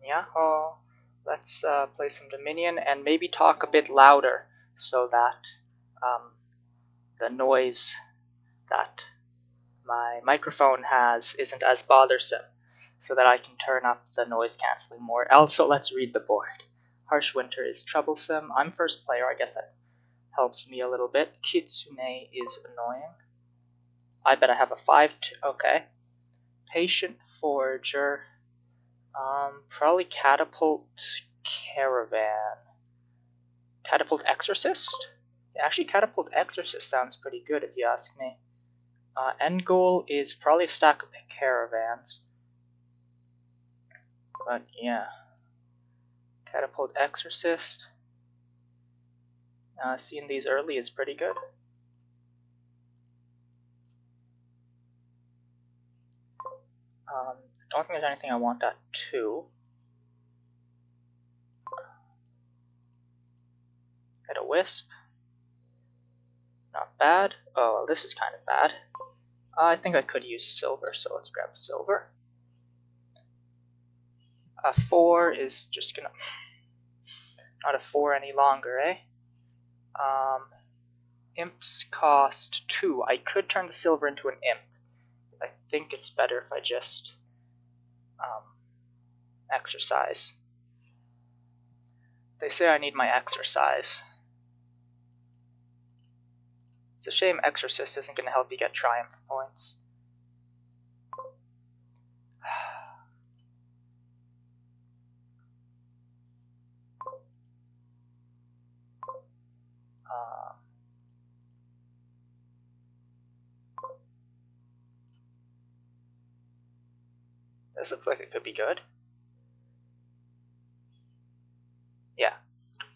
Yeah, let's play some Dominion and maybe talk a bit louder so that the noise that my microphone has isn't as bothersome, so that I can turn up the noise cancelling more. Also, let's read the board. Harsh Winter is troublesome. I'm first player, I guess that helps me a little bit. Kitsune is annoying. I bet I have a 5-2. Okay. Patient Forager. Probably Catapult Caravan. Catapult Exorcist? Yeah, actually, Catapult Exorcist sounds pretty good if you ask me. End goal is probably a stack of caravans. But yeah. Catapult Exorcist. Seeing these early is pretty good. I don't think there's anything I want at 2. Get a Wisp. Not bad. Oh, this is kind of bad. I think I could use a silver, so let's grab a silver. 4 is just gonna... Not a 4 any longer, eh? Imps cost 2. I could turn the silver into an imp. I think it's better if I just exercise. They say I need my exercise. It's a shame Exorcist isn't going to help you get triumph points. This looks like it could be good. Yeah,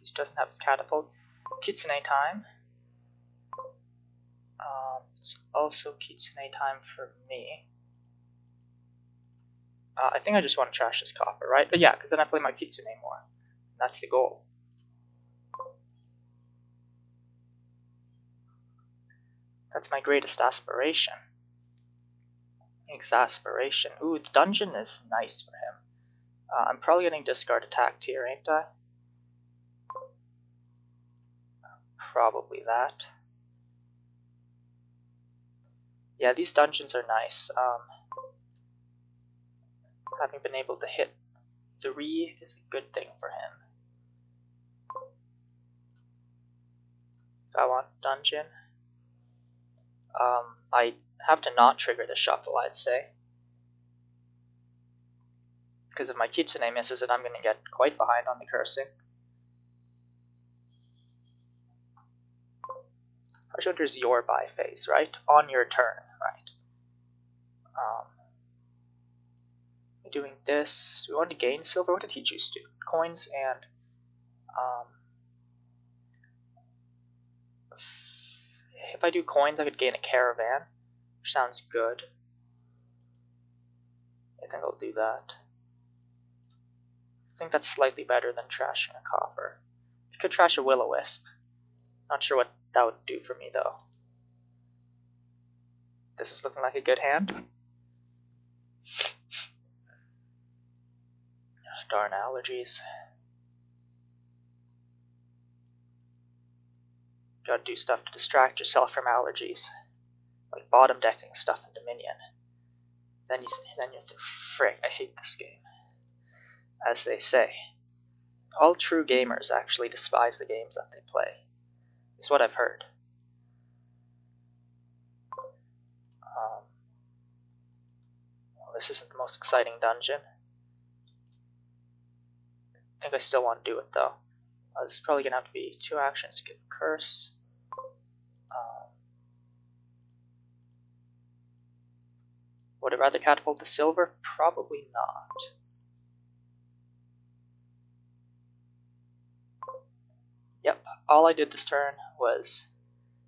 he doesn't have his catapult. Kitsune time. It's also Kitsune time for me. I think I just want to trash this copper, right? But yeah, because then I play my Kitsune more. That's the goal. That's my greatest aspiration. Exasperation. Ooh, the dungeon is nice for him. I'm probably getting discard attacked here, ain't I? Probably that. Yeah, these dungeons are nice. Having been able to hit 3 is a good thing for him. If I want dungeon, I have to not trigger the shuffle, I'd say. Because if my Kitsune misses it, I'm going to get quite behind on the cursing. Harshwinter's your buy phase, right? On your turn, right? Doing this, we want to gain silver. What did he choose to? Coins and if I do coins, I could gain a caravan, which sounds good. I think I'll do that. I think that's slightly better than trashing a copper. I could trash a will-o-wisp. Not sure what that would do for me though. This is looking like a good hand. Darn allergies. Gotta do stuff to distract yourself from allergies. Like bottom decking stuff in Dominion. Then you think, frick, I hate this game. As they say. All true gamers actually despise the games that they play. Is what I've heard. Well, this isn't the most exciting dungeon. I think I still want to do it though. This is probably going to have to be 2 actions. Give curse. Would I rather catapult the silver? Probably not. Yep, all I did this turn was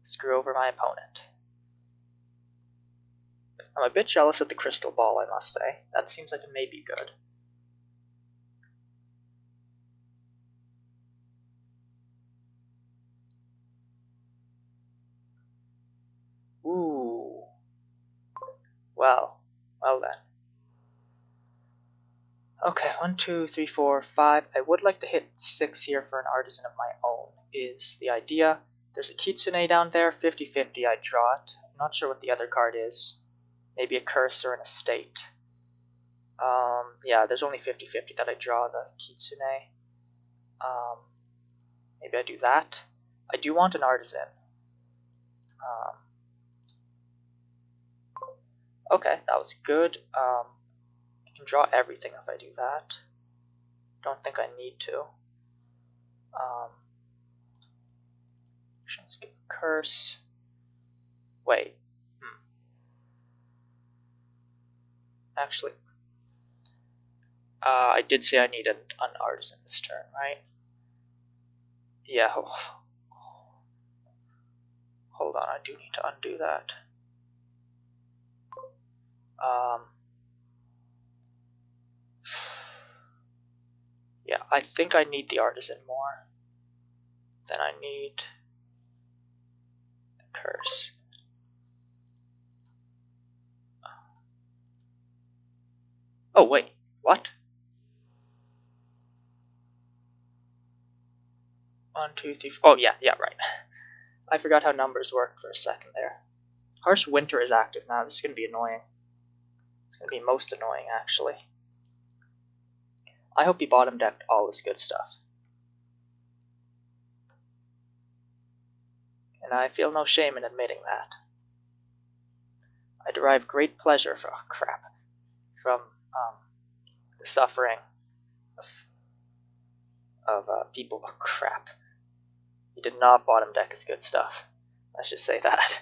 screw over my opponent. I'm a bit jealous of the crystal ball, I must say. That seems like it may be good. Ooh. Well then. Okay, 1, 2, 3, 4, 5. I would like to hit 6 here for an artisan of my own, is the idea. There's a Kitsune down there, 50-50, I draw it. I'm not sure what the other card is. Maybe a curse or an estate. Yeah, there's only 50-50 that I draw the Kitsune. Maybe I do that. I do want an artisan. Okay, that was good. I can draw everything if I do that. Don't think I need to. Actions give curse. Wait. Actually, I did say I need an artisan this turn, right? Yeah. Hold on, I do need to undo that. Yeah, I think I need the artisan more than I need the curse. Oh, wait, what? 1, 2, 3, 4. Oh, yeah, right. I forgot how numbers work for a second there. Harsh Winter is active now. This is going to be annoying. It's going to be most annoying, actually. I hope he bottom decked all this good stuff. And I feel no shame in admitting that. I derive great pleasure from the suffering of people. Oh, crap. He did not bottom deck his good stuff. Let's just say that.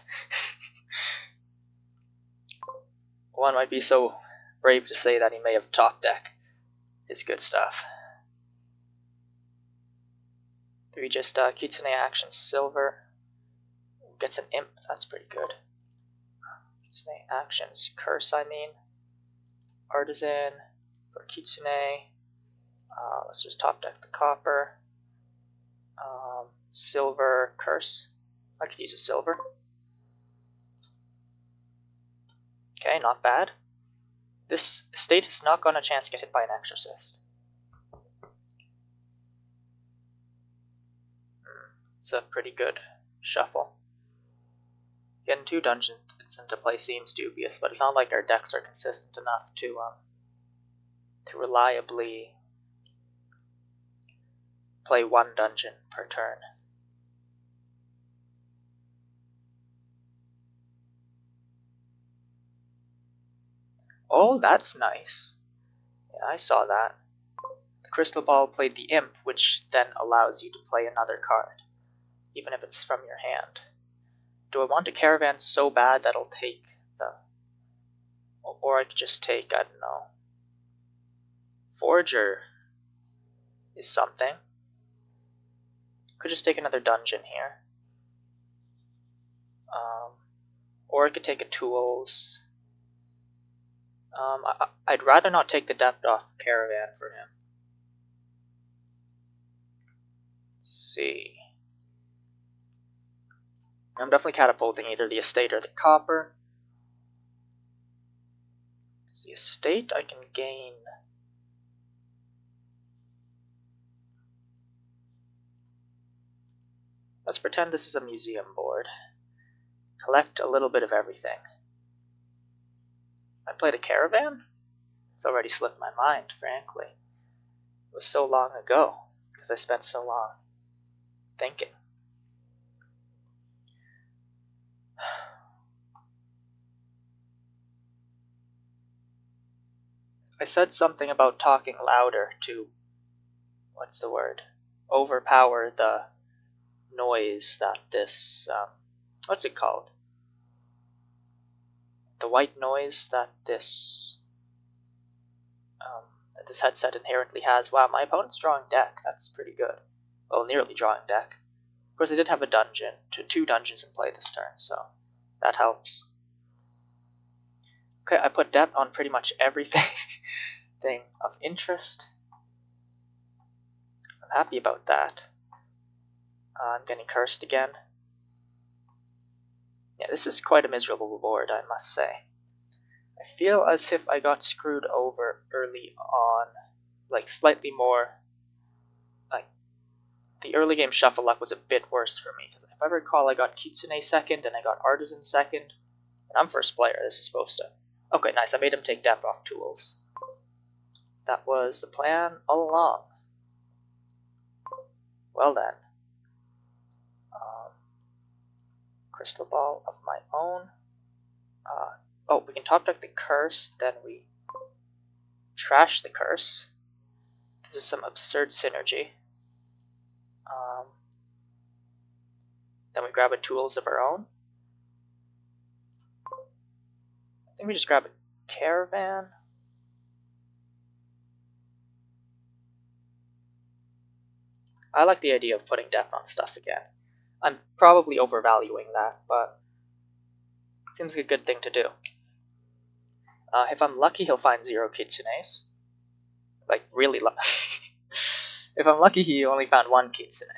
One might be so brave to say that he may have top deck his good stuff. 3 just Kitsune action silver. Gets an imp, that's pretty good. Kitsune actions curse, I mean. Artisan for Kitsune. Let's just top deck the copper. Silver curse. I could use a silver. Okay, not bad. This estate has not gotten a chance to get hit by an exorcist. It's a pretty good shuffle. Getting 2 dungeons into play seems dubious, but it's not like our decks are consistent enough to reliably play 1 dungeon per turn. Oh, that's nice. Yeah, I saw that. The crystal ball played the imp, which then allows you to play another card, even if it's from your hand. Do I want a caravan so bad that I'll take the... Or I could just take, I don't know... Forger is something. Could just take another dungeon here. Or I could take a tools. I'd rather not take the depth off caravan for him. Let's see. I'm definitely catapulting either the estate or the copper. It's the estate I can gain. Let's pretend this is a museum board. Collect a little bit of everything. I played a caravan? It's already slipped my mind, frankly. It was so long ago, because I spent so long thinking. I said something about talking louder to, what's the word, overpower the noise that this, what's it called? The white noise that this headset inherently has. Wow, my opponent's drawing deck. That's pretty good. Well, nearly drawing deck. Of course, I did have a dungeon, 2 dungeons in play this turn, so that helps. Okay, I put depth on pretty much everything thing of interest. I'm happy about that. I'm getting cursed again. Yeah, this is quite a miserable board, I must say. I feel as if I got screwed over early on like slightly more, like the early game shuffle luck was a bit worse for me, because if I recall I got Kitsune second and I got Artisan second, and I'm first player. This is supposed to... Okay, nice, I made him take depth off tools. That was the plan all along. Well then. Crystal ball of my own. Oh, we can top deck the curse, then we trash the curse. This is some absurd synergy. Then we grab a tools of our own. I think we just grab a caravan. I like the idea of putting depth on stuff again. I'm probably overvaluing that, but it seems like a good thing to do. If I'm lucky, he'll find 0 Kitsunes. Like, really lucky. If I'm lucky, he only found 1 Kitsune.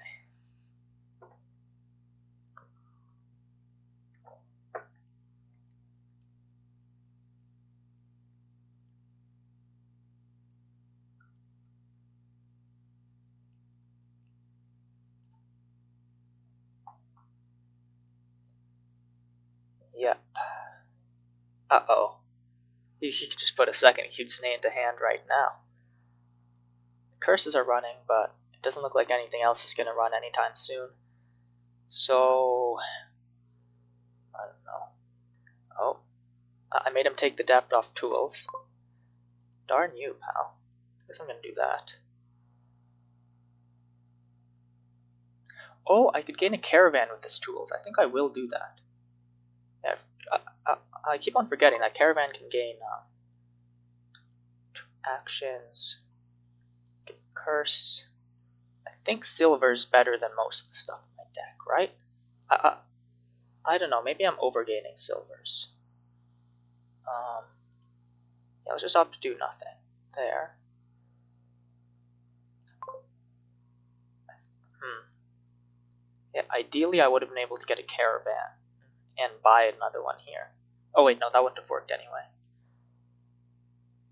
Yep. Uh-oh. He could just put a second Kitsune into hand right now. Curses are running, but it doesn't look like anything else is going to run anytime soon. So, I don't know. Oh, I made him take the depth off tools. Darn you, pal. I guess I'm going to do that. Oh, I could gain a caravan with this tools. I think I will do that. Yeah, I keep on forgetting that caravan can gain actions, curse. I think silver's better than most of the stuff in my deck, right? I don't know. Maybe I'm overgaining silvers. Yeah, let's just opt to do nothing there. Yeah, ideally I would have been able to get a caravan and buy another one here. Oh wait, no, that wouldn't have worked anyway.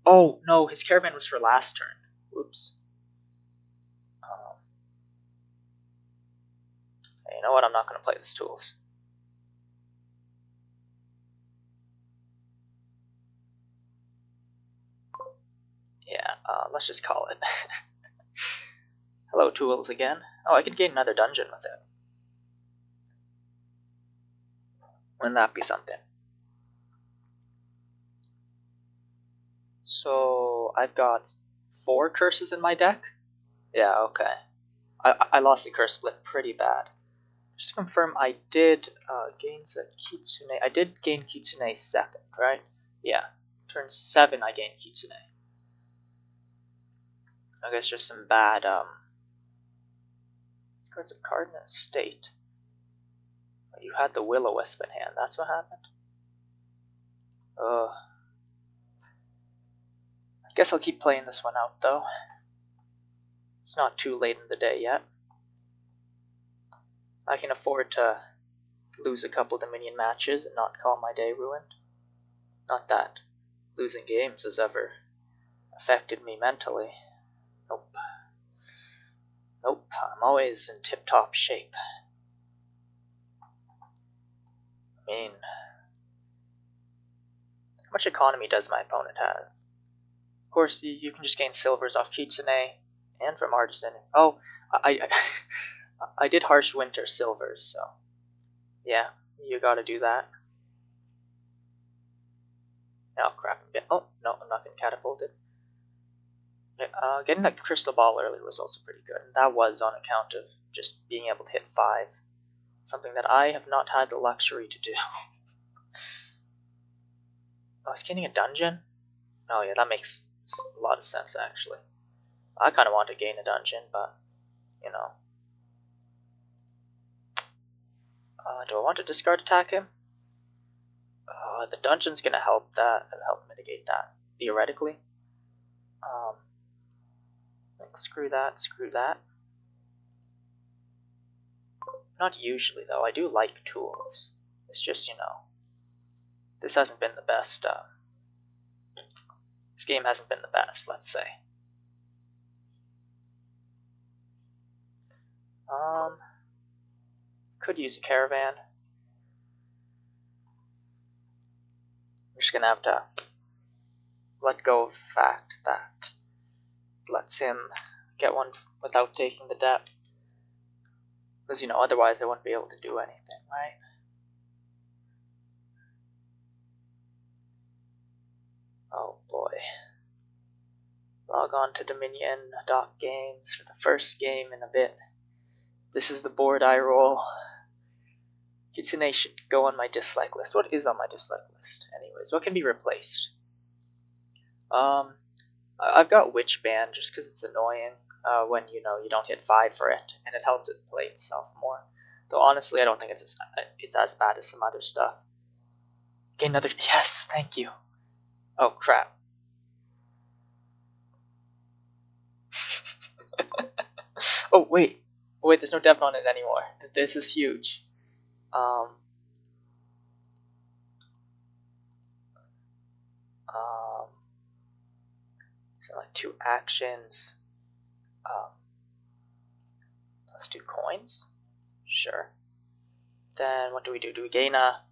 Oh no, his caravan was for last turn. Oops. Hey, you know what? I'm not going to play this tools. Yeah, let's just call it. Hello, tools again. Oh, I could gain another dungeon with it. Wouldn't that be something? So, I've got 4 curses in my deck? Yeah, okay. I lost the curse split pretty bad. Just to confirm, I did gain a Kitsune. I did gain Kitsune second, right? Yeah. Turn 7, I gained Kitsune. I guess just some bad, cards of card in a state. You had the Will-O-Wisp in hand, that's what happened? Ugh. I guess I'll keep playing this one out, though. It's not too late in the day yet. I can afford to lose a couple Dominion matches and not call my day ruined. Not that losing games has ever affected me mentally. Nope. Nope, I'm always in tip-top shape. I mean, how much economy does my opponent have? Of course, you can just gain silvers off Kitsune and from Artisan. Oh, I did Harsh Winter silvers, so yeah, you gotta do that. Oh crap! Oh no, I'm not getting catapulted. Getting that crystal ball earlier was also pretty good, and that was on account of just being able to hit 5, something that I have not had the luxury to do. Oh, he's getting a dungeon? Oh yeah, that makes a lot of sense actually. I kind of want to gain a dungeon, but you know. Do I want to discard attack him? The dungeon's gonna help mitigate that, theoretically. Like, screw that, screw that. Not usually, though. I do like tools. It's just, you know, this hasn't been the best, this game hasn't been the best, let's say. Could use a caravan. I'm just gonna have to let go of the fact that it lets him get one without taking the debt. Because, you know, otherwise I wouldn't be able to do anything, right? Oh boy. Log on to Dominion, dock games for the first game in a bit. This is the board I roll. Kitsune should go on my dislike list. What is on my dislike list? Anyways, what can be replaced? I've got Witch Band just because it's annoying when, you know, you don't hit 5 for it, and it helps it play itself more. Though honestly, I don't think it's as bad as some other stuff. Gain another. Yes, thank you. Oh crap. Oh wait, there's no depth on it anymore. This is huge. So like 2 actions. Let's do coins. Sure. Then what do we do? Do we gain a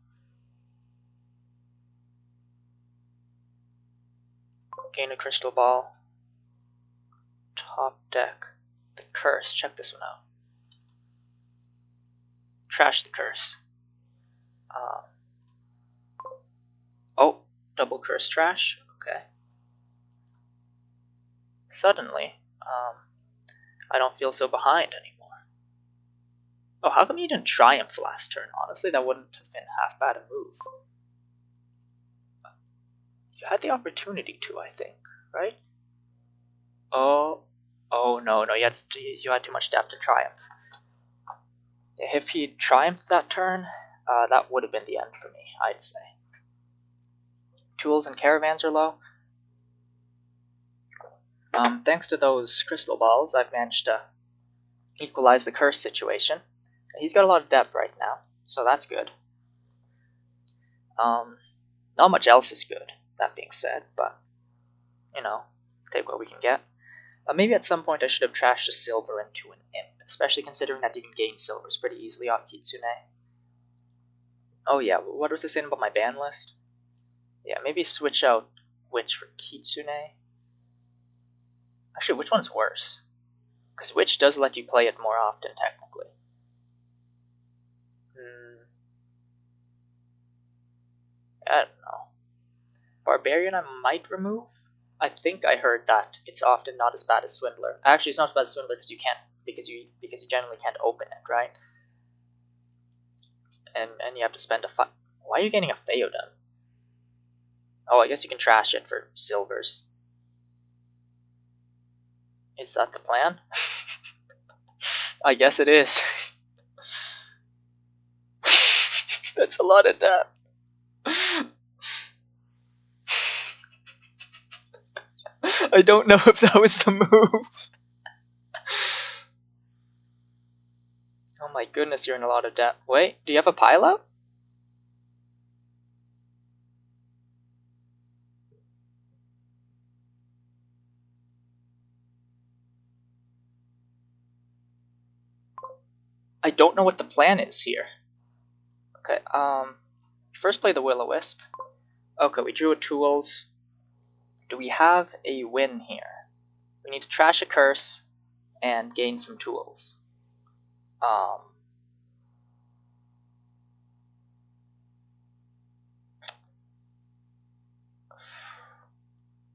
crystal ball? Top deck. The curse. Check this one out. Trash the curse. Oh, double curse trash. Okay. Suddenly, I don't feel so behind anymore. Oh, how come you didn't triumph last turn? Honestly, that wouldn't have been half bad a move. You had the opportunity to, I think, right? Oh no, you had too much depth to triumph. If he triumphed that turn, that would have been the end for me, I'd say. Tools and caravans are low. Thanks to those crystal balls, I've managed to equalize the curse situation. He's got a lot of depth right now, so that's good. Not much else is good, that being said, but, you know, take what we can get. Maybe at some point I should have trashed a silver into an imp, especially considering that you can gain silvers pretty easily off Kitsune. Oh yeah, what was I saying about my ban list? Yeah, maybe switch out Witch for Kitsune. Actually, which one's worse? Because Witch does let you play it more often, technically. I don't know. Barbarian I might remove. I think I heard that it's often not as bad as Swindler. Actually, it's not as bad as Swindler because you can't because you generally can't open it, right? And you have to spend a Why are you getting a Theoden? Oh, I guess you can trash it for silvers. Is that the plan? I guess it is. That's a lot of that. I don't know if that was the move. Oh my goodness, you're in a lot of debt. Wait, do you have a pile out? I don't know what the plan is here. Okay, first play the Will-O-Wisp. Okay, we drew a tools. Do we have a win here? We need to trash a curse and gain some tools.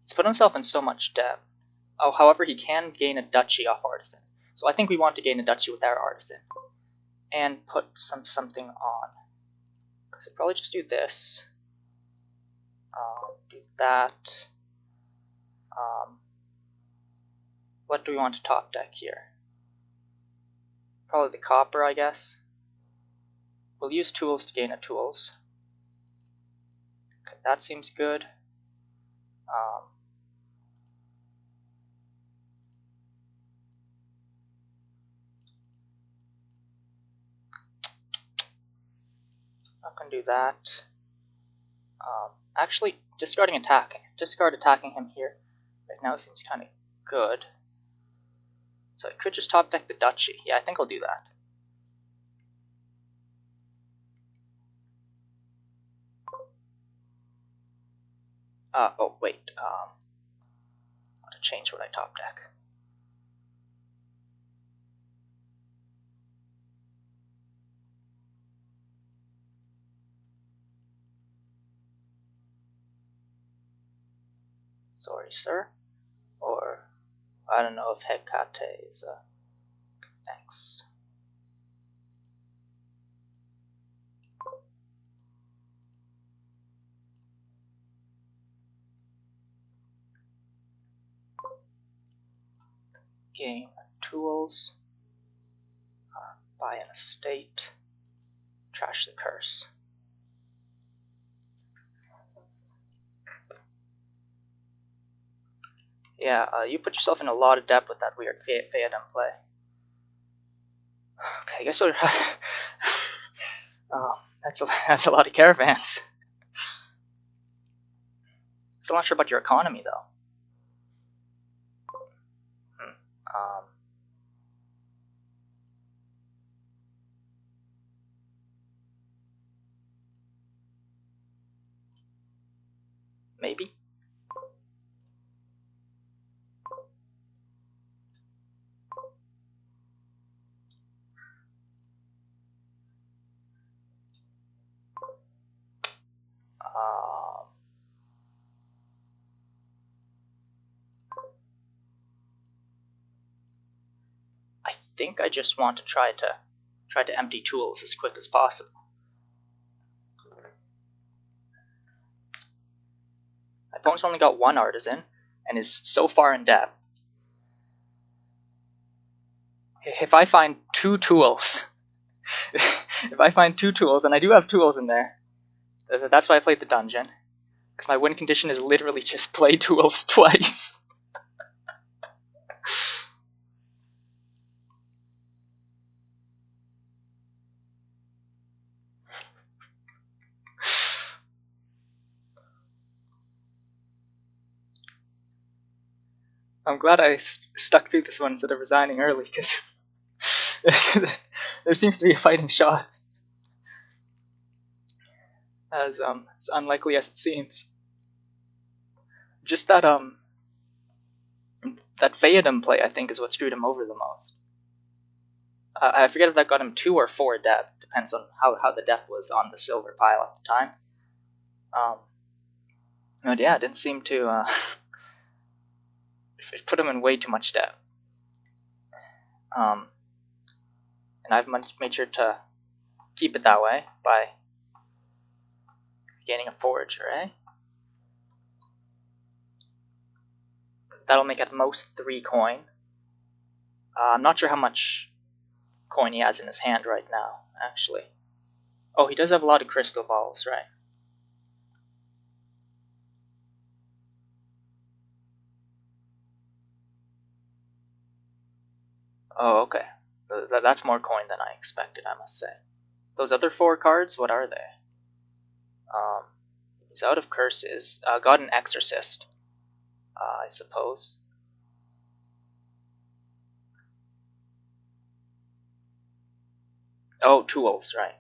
He's put himself in so much debt. Oh, however, he can gain a duchy off Artisan. So I think we want to gain a duchy with our Artisan. And put something on. So probably just do this. Do that. What do we want to top deck here? Probably the copper, I guess. We'll use tools to gain a tools. Okay, that seems good. Not gonna do that. Actually, discarding attacking. Discard attacking him here. Right now seems kind of good. So I could just top deck the duchy. Yeah, I think I'll do that. Oh wait, I want to change what I top deck. Sorry, sir. Or, I don't know if hekate is thanks. Gain tools. Buy an estate. Trash the curse. Yeah, you put yourself in a lot of debt with that weird Theoden play. Okay, I guess we'll oh, that's a lot of caravans. Still not sure about your economy though. Maybe. I think I just want to try to empty tools as quick as possible. My opponent's only got one artisan and is so far in debt. If I find two tools, if I find two tools, and I do have tools in there, that's why I played the dungeon. Because my win condition is literally just play tools twice. I'm glad I stuck through this one instead of resigning early, because there seems to be a fighting shot. As unlikely as it seems. Just that Theoden play, I think, is what screwed him over the most. I forget if that got him 2 or 4 depth, depends on how the depth was on the silver pile at the time. But yeah, it didn't seem to it put him in way too much debt. And I've made sure to keep it that way by gaining a forager, eh? That'll make at most 3 coin. I'm not sure how much coin he has in his hand right now, actually. Oh, he does have a lot of crystal balls, right? Oh, okay. That's more coin than I expected, I must say. Those other 4 cards, what are they? He's out of curses. Got an exorcist, I suppose. Oh, tools, right.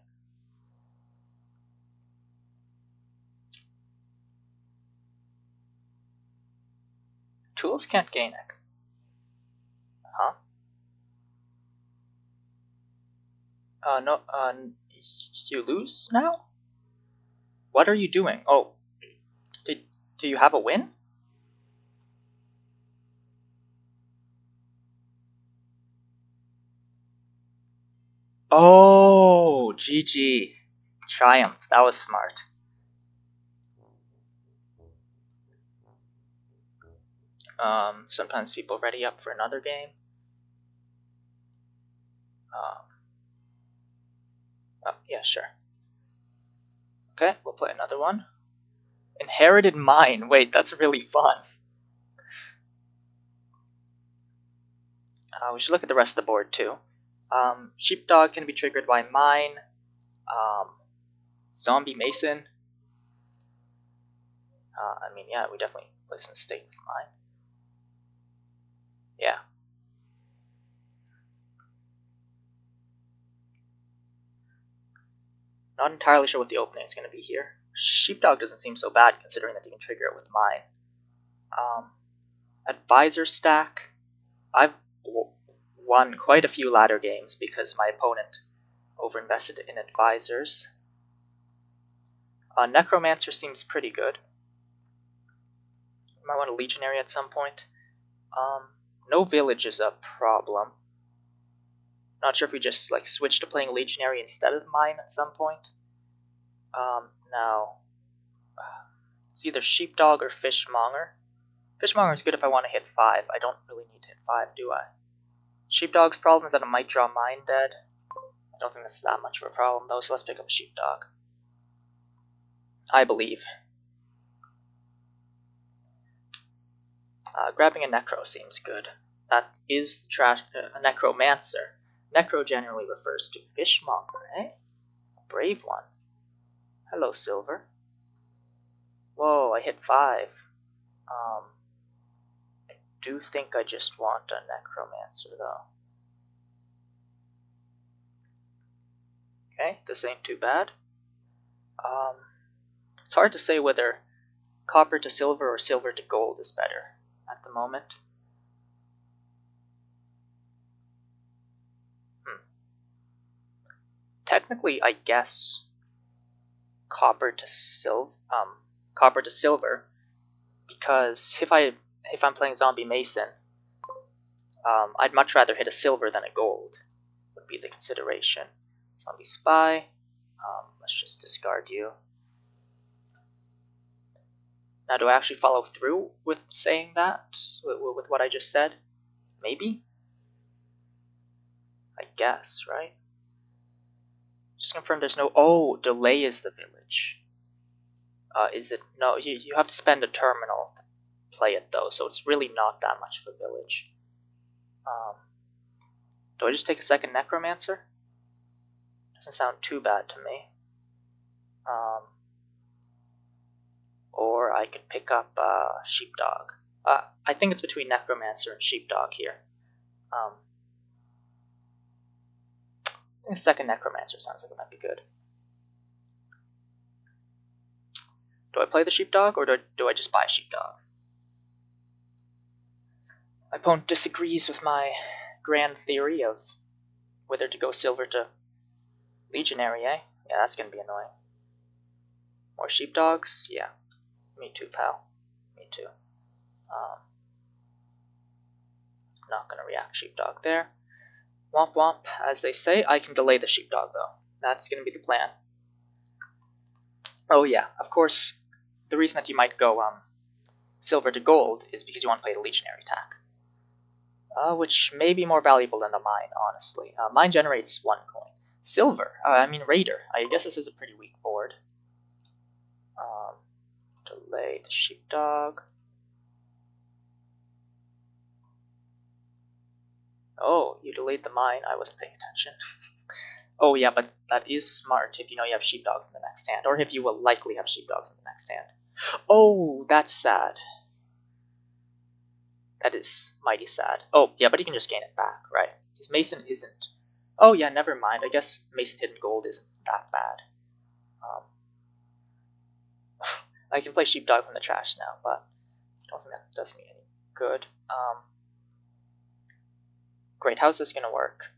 Tools can't gain it. Huh? No, you lose now? What are you doing? Oh, do you have a win? Oh, GG. Triumph. That was smart. Sometimes people ready up for another game. Oh, yeah, sure. Okay, we'll play another one. Inherited Mine. Wait, that's really fun. We should look at the rest of the board too. Sheepdog can be triggered by Mine. Zombie Mason. I mean, yeah, we definitely place in state with Mine. Yeah. Not entirely sure what the opening is going to be here. Sheepdog doesn't seem so bad considering that you can trigger it with mine. Advisor stack. I've won quite a few ladder games because my opponent overinvested in advisors. Necromancer seems pretty good. Might want a legionary at some point. No village is a problem. Not sure if we just like switch to playing legionary instead of mine at some point. Now it's either sheepdog or fishmonger. Fishmonger is good if I want to hit 5. I don't really need to hit 5, do I? Sheepdog's problem is that I might draw mine dead. I don't think that's that much of a problem though, so let's pick up a sheepdog. I believe. Grabbing a necro seems good. That is a necromancer. Necro generally refers to fishmonger, eh? A brave one. Hello, silver. Whoa, I hit 5. I do think I just want a necromancer though. Okay, this ain't too bad. It's hard to say whether copper to silver or silver to gold is better at the moment. Technically, I guess copper to silver, because if I'm playing Zombie Mason, I'd much rather hit a silver than a gold. Would be the consideration. Zombie Spy. Let's just discard you. Now, do I actually follow through with saying that? With what I just said? Maybe? I guess, right? Just confirm there's no... Oh, delay is the village. Is it? No, you have to spend a terminal to play it, though, so it's really not that much of a village. Do I just take a second necromancer? Doesn't sound too bad to me. Or I could pick up sheepdog. I think it's between necromancer and sheepdog here. I think a second necromancer sounds like it might be good. Do I play the sheepdog or do I just buy sheepdog? My opponent disagrees with my grand theory of whether to go silver to legionary, eh? Yeah, that's gonna be annoying. More sheepdogs? Yeah. Me too, pal. Me too. Not gonna react sheepdog there. Womp womp, as they say. I can delay the sheepdog though. That's gonna be the plan. Oh yeah, of course, the reason that you might go silver to gold is because you want to play the legionary attack. Which may be more valuable than the mine, honestly. Mine generates 1 coin. Silver, I mean raider. I guess this is a pretty weak board. Delay the sheepdog. Oh, you delayed the mine. I wasn't paying attention. Oh yeah, but that is smart if you know you have sheepdogs in the next hand, or if you will likely have sheepdogs in the next hand. Oh, that's sad. That is mighty sad. Oh, yeah, but he can just gain it back, right? Because Mason isn't... Oh, yeah, never mind. I guess Mason Hidden Gold isn't that bad. I can play Sheepdog from the trash now, but I don't think that does me any good. Great, how's this going to work?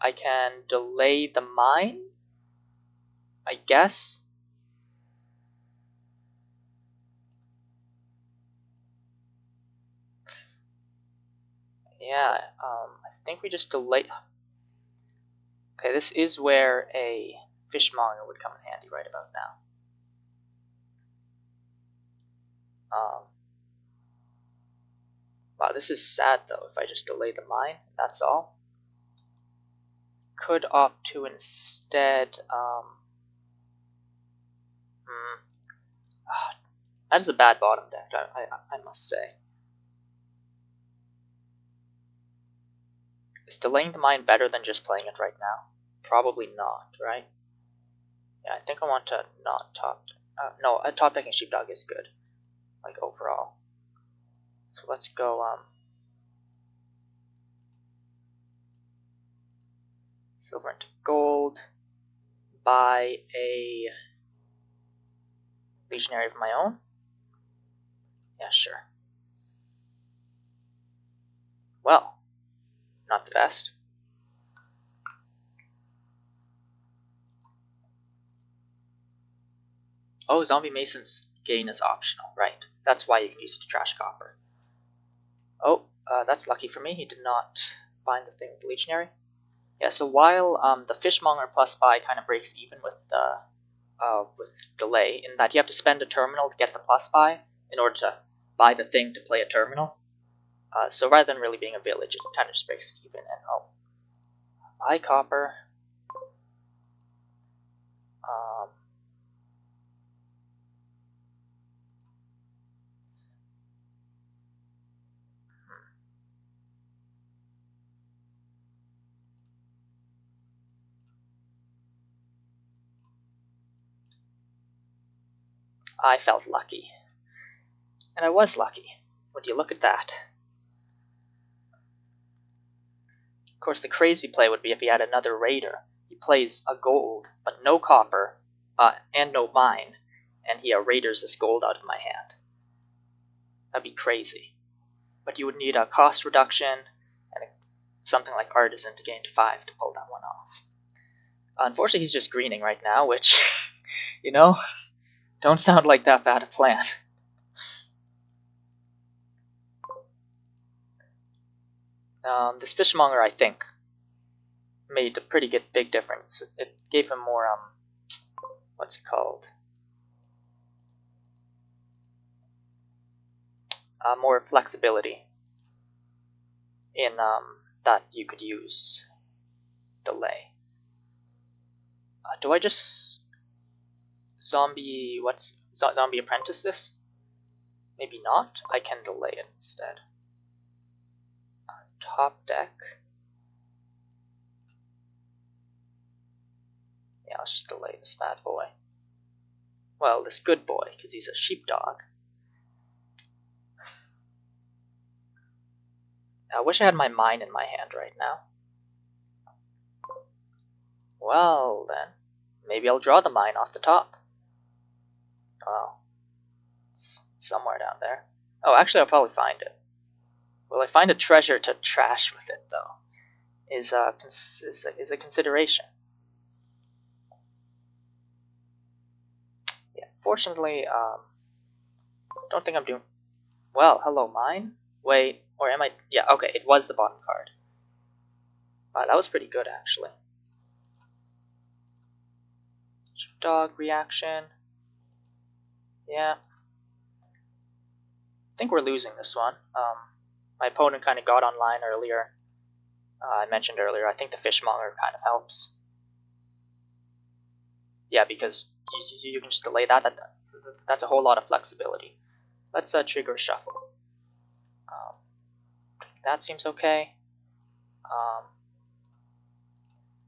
I can delay the mine, I guess. Yeah, I think we just delay... Okay, this is where a fishmonger would come in handy right about now. Wow, this is sad though, if I just delay the mine, that's all. Could opt to instead, that is a bad bottom deck, I must say. Is delaying the mine better than just playing it right now? Probably not, right? Yeah, I think I want to not top... no, top decking Sheepdog is good, like overall. So let's go, silver into gold, buy a legionary of my own. Yeah, sure. Well, not the best. Oh, zombie mason's gain is optional, right? That's why you can use it to trash copper. Oh, that's lucky for me. He did not find the thing with the legionary. Yeah, so while the fishmonger plus buy kind of breaks even with the delay, in that you have to spend a terminal to get the plus buy in order to buy the thing to play a terminal. So rather than really being a village, it kind of just breaks even. And oh, buy copper. I felt lucky. And I was lucky. Would you look at that? Of course, the crazy play would be if he had another raider. He plays a gold, but no copper, and no mine, and he raiders this gold out of my hand. That'd be crazy. But you would need a cost reduction and something like artisan to gain to 5 to pull that one off. Unfortunately, he's just greening right now, which, you know, don't sound like that bad a plan. This fishmonger, I think, made a pretty big difference. It gave him more, what's it called? More flexibility in that you could use delay. Do I just zombie apprentice this? Maybe not. I can delay it instead. Top deck. Yeah, let's just delay this bad boy. Well, this good boy, because he's a sheepdog. I wish I had my mine in my hand right now. Well, then, maybe I'll draw the mine off the top. Well, it's somewhere down there. Oh, actually, I'll probably find it. Will I find a treasure to trash with it, though? Is a consideration. Yeah, fortunately, don't think I'm doing well. Hello, mine. Wait, or am I? Yeah, okay, it was the bottom card. Wow, that was pretty good, actually. Dog reaction. Yeah. I think we're losing this one. My opponent kind of got online earlier. I mentioned earlier, I think the fishmonger kind of helps. Yeah, because you can just delay that. That's a whole lot of flexibility. Let's trigger shuffle. That seems okay.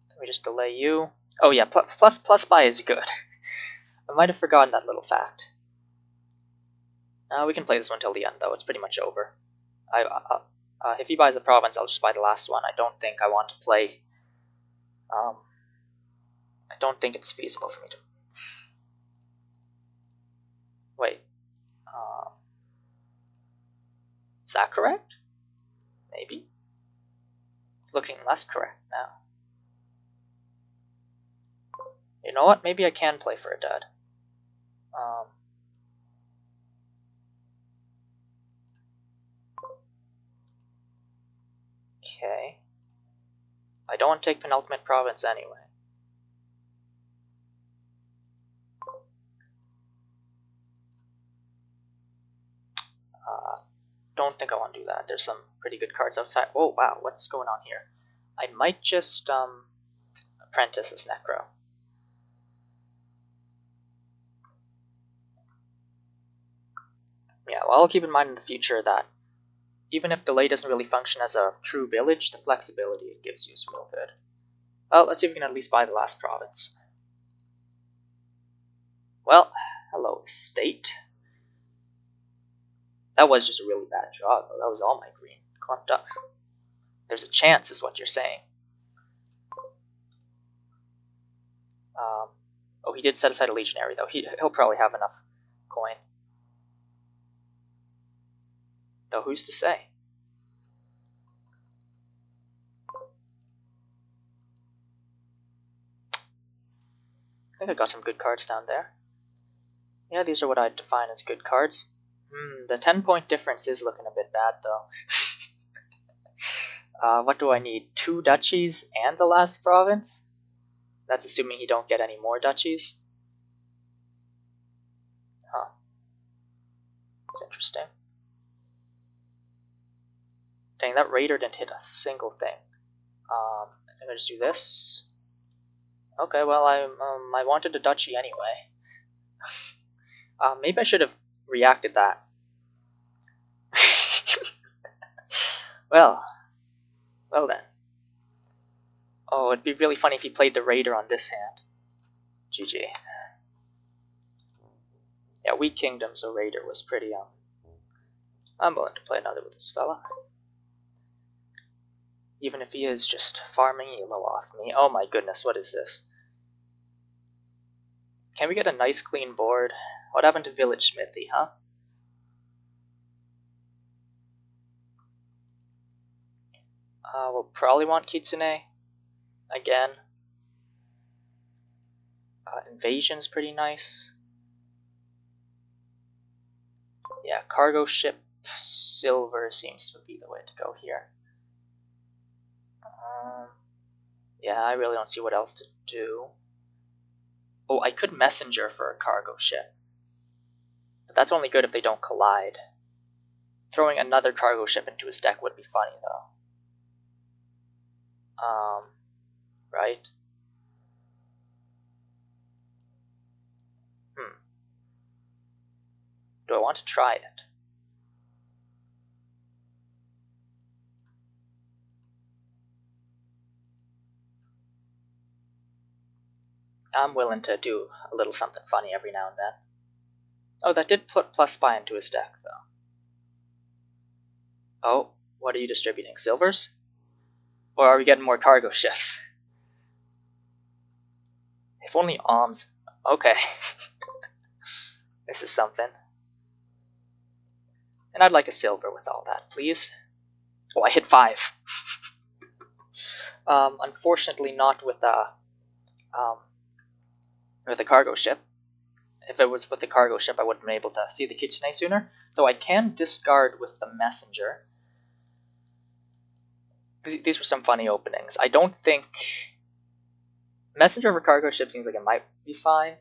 Let me just delay you. Oh yeah, plus buy is good. I might have forgotten that little fact. We can play this one till the end, though. It's pretty much over. If he buys a province, I'll just buy the last one. I don't think I want to play. I don't think it's feasible for me to. Wait. Is that correct? Maybe. It's looking less correct now. You know what? Maybe I can play for a dud. Okay. I don't want to take penultimate province anyway. Don't think I want to do that. There's some pretty good cards outside. Oh wow, what's going on here? I might just apprentice this Necro. Yeah, well, I'll keep in mind in the future that even if delay doesn't really function as a true village, the flexibility it gives you is real good. Well, let's see if we can at least buy the last province. Well, hello, state. That was just a really bad draw, though. That was all my green clumped up. There's a chance, is what you're saying. he did set aside a legionary, though. He'll probably have enough coin. Though who's to say? I think I got some good cards down there. Yeah, these are what I'd define as good cards. The 10-point difference is looking a bit bad, though. What do I need? 2 duchies and the last province? That's assuming he don't get any more duchies. Huh. That's interesting. Dang, that raider didn't hit a single thing. I think I just do this. Okay, well, I wanted a duchy anyway. Maybe I should have reacted that. Well then. Oh, it'd be really funny if he played the raider on this hand. GG. Yeah, weak kingdoms, a raider was pretty I'm willing to play another with this fella. Even if he is just farming elo off me. Oh my goodness, what is this? Can we get a nice clean board? What happened to Village Smithy, huh? We'll probably want Kitsune again. Invasion's pretty nice. Yeah, cargo ship silver seems to be the way to go here. Yeah, I really don't see what else to do. Oh, I could messenger for a cargo ship. But that's only good if they don't collide. Throwing another cargo ship into his deck would be funny, though. Right? Do I want to try it? I'm willing to do a little something funny every now and then. Oh, that did put plus spy into his deck, though. Oh, what are you distributing? Silvers? Or are we getting more cargo ships? If only alms. Okay. This is something. And I'd like a silver with all that, please. Oh, I hit 5. Unfortunately not with a cargo ship. If it was with the cargo ship, I would have been able to see the Kitsune sooner. Though I can discard with the messenger. These were some funny openings. I don't think messenger for cargo ship seems like it might be fine.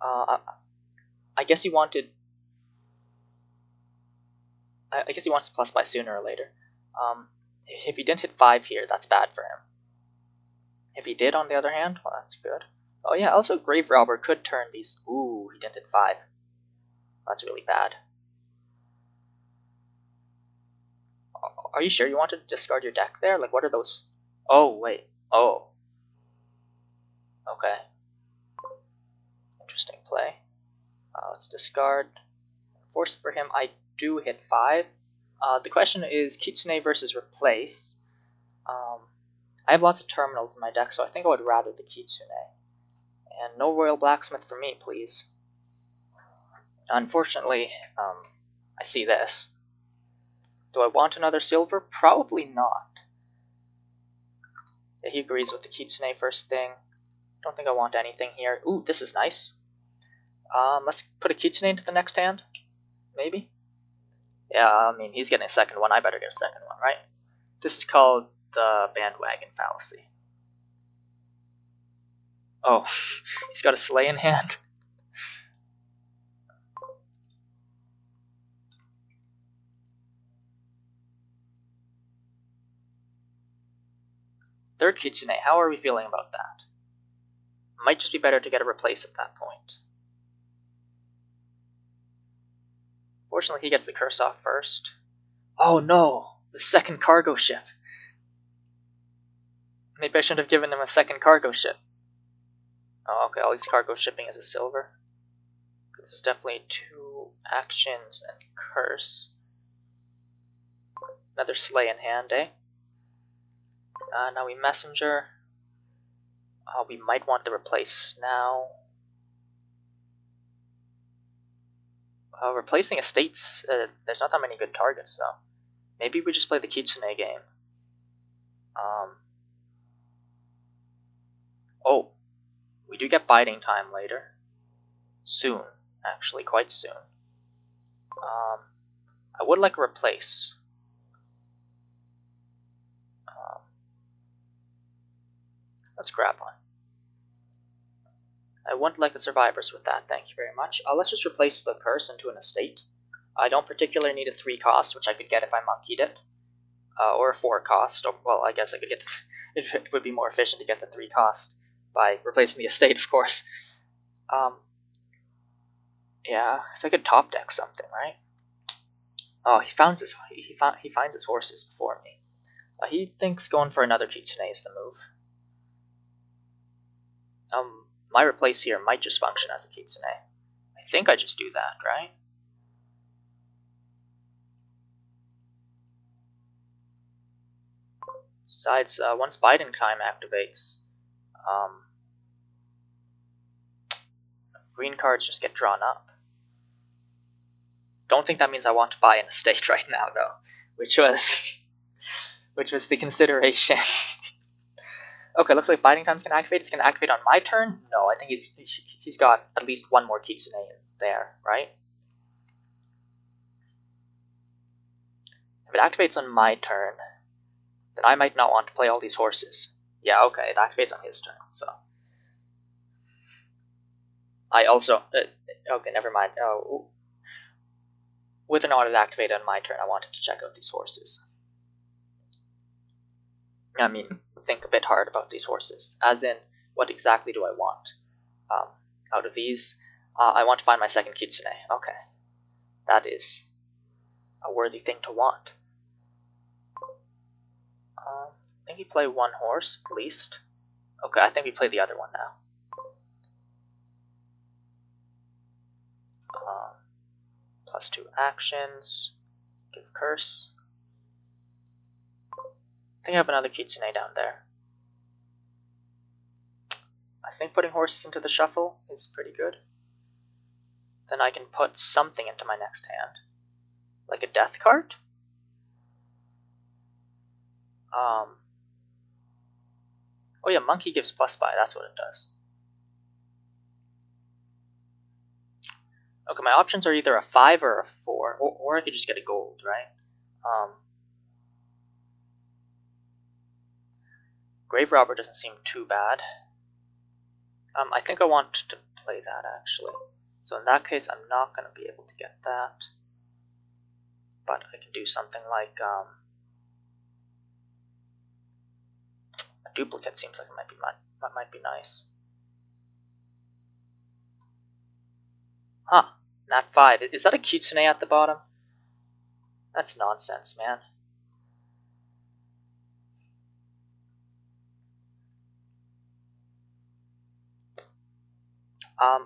I guess he wanted. I guess he wants to plus by sooner or later. If he didn't hit 5 here, that's bad for him. If he did, on the other hand, well, that's good. Oh yeah, also Grave Robber could turn these. Ooh, he didn't hit 5. That's really bad. Are you sure you wanted to discard your deck there? Like, what are those? Oh, wait. Oh. Okay. Interesting play. Let's discard. Force for him, I do hit 5. The question is Kitsune versus replace. I have lots of terminals in my deck, so I think I would rather the Kitsune. And no Royal Blacksmith for me, please. Unfortunately, I see this. Do I want another silver? Probably not. Yeah, he agrees with the Kitsune first thing. Don't think I want anything here. Ooh, this is nice. Let's put a Kitsune into the next hand. Maybe? Yeah, I mean, he's getting a second one. I better get a second one, right? This is called the bandwagon fallacy. Oh, he's got a sleigh in hand. Third Kitsune, how are we feeling about that? Might just be better to get a replace at that point. Fortunately, he gets the curse off first. Oh no, the second cargo ship. Maybe I shouldn't have given him a second cargo ship. Oh, okay, all these cargo shipping is a silver. This is definitely 2 actions and curse. Another sleigh in hand, eh? Now we messenger. We might want to replace now. Replacing estates, there's not that many good targets though. Maybe we just play the Kitsune game. Oh, we do get biding time later. Soon, actually, quite soon. I would like a replace. Let's grab one. I wouldn't like the survivors with that, thank you very much. Let's just replace the curse into an estate. I don't particularly need a 3 cost, which I could get if I monkeyed it. Or a 4 cost. Or, well, I guess I could get it would be more efficient to get the 3 cost by replacing the estate, of course. Yeah, so I could top deck something, right? Oh, he finds his horses before me. He thinks going for another Kitsune is the move. My replace here might just function as a Kitsune. I think I just do that, right? Besides, once biding time activates, green cards just get drawn up. Don't think that means I want to buy an estate right now, though, which was the consideration. Okay, looks like biding time's gonna activate. It's gonna activate on my turn. No, I think he's got at least one more Kitsune in there, right? If it activates on my turn, then I might not want to play all these horses. Yeah, okay, it activates on his turn, so. I also, okay, never mind. Oh, with an audit activated on my turn, I wanted to check out these horses. I mean, think a bit hard about these horses. As in, what exactly do I want out of these? I want to find my second Kitsune. Okay. That is a worthy thing to want. I think we play one horse, at least. Okay, I think we play the other one now. +2 actions. Give curse. I think I have another Kitsune down there. I think putting horses into the shuffle is pretty good. Then I can put something into my next hand. Like a death card? Oh yeah, monkey gives +5, that's what it does. Okay, my options are either a 5 or a 4, or I could just get a gold, right? Grave Robber doesn't seem too bad. I think I want to play that, actually. So in that case, I'm not going to be able to get that. But I can do something like a duplicate. Seems like it might be nice. Huh, Nat 5. Is that a Kitsune at the bottom? That's nonsense, man.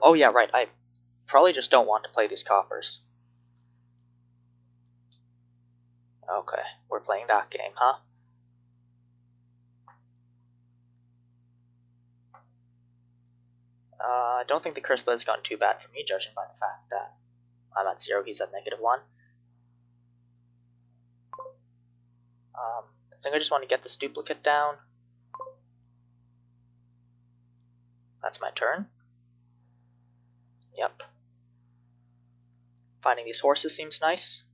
Oh yeah, right. I probably just don't want to play these coppers. Okay, we're playing that game, huh? I don't think the curse blood has gone too bad for me, judging by the fact that I'm at 0, he's at -1. I think I just want to get this duplicate down. That's my turn. Yep. Finding these horses seems nice.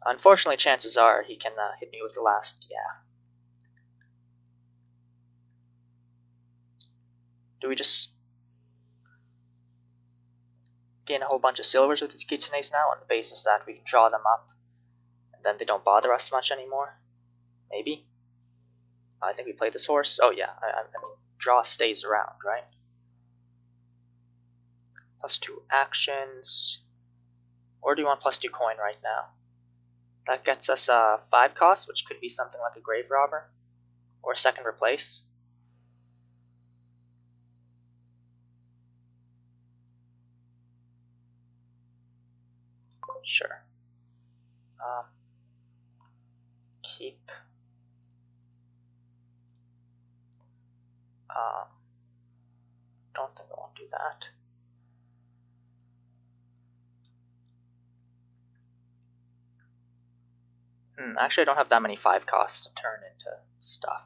Unfortunately, chances are he can hit me with the last, yeah. Do we just gain a whole bunch of silvers with these Kitsunes now on the basis that we can draw them up and then they don't bother us much anymore? Maybe. I think we play this horse. Oh yeah, I mean, draw stays around, right? +2 actions. Or do you want +2 coin right now? That gets us 5 cost, which could be something like a grave robber or a second replace. Sure. Keep. Don't think I want to do that. Actually, I don't have that many 5 costs to turn into stuff.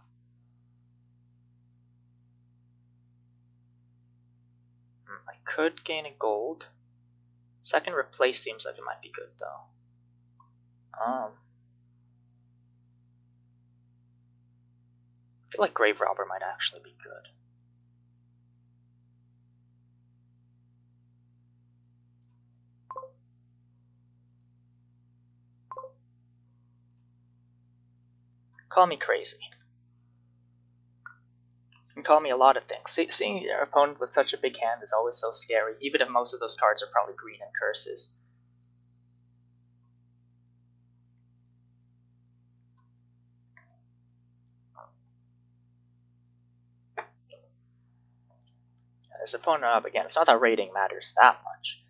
I could gain a gold. Second replace seems like it might be good though. I feel like Grave Robber might actually be good. Call me crazy. You can call me a lot of things. Seeing your opponent with such a big hand is always so scary, even if most of those cards are probably green and curses. His opponent up again. It's not that rating matters that much.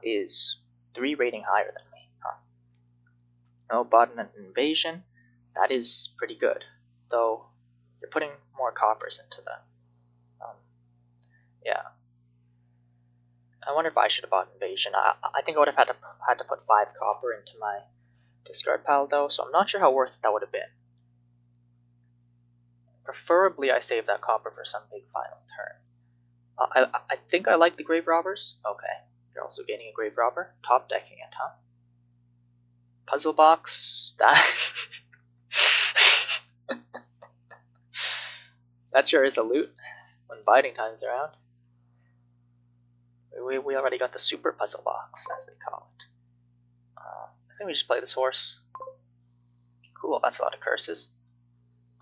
Is 3 rating higher than me. No button and invasion. That is pretty good, though. You're putting more coppers into that. Yeah. I wonder if I should have bought invasion. I think I would have had to put 5 copper into my discard pile though, so I'm not sure how worth it that would have been. Preferably, I save that copper for some big final turn. I think I like the Grave Robbers. Okay, you're also getting a Grave Robber. Top decking it, huh? Puzzle box. That sure is a loot when biting time's around. We already got the super puzzle box, as they call it. I think we just play this horse. Cool, that's a lot of curses.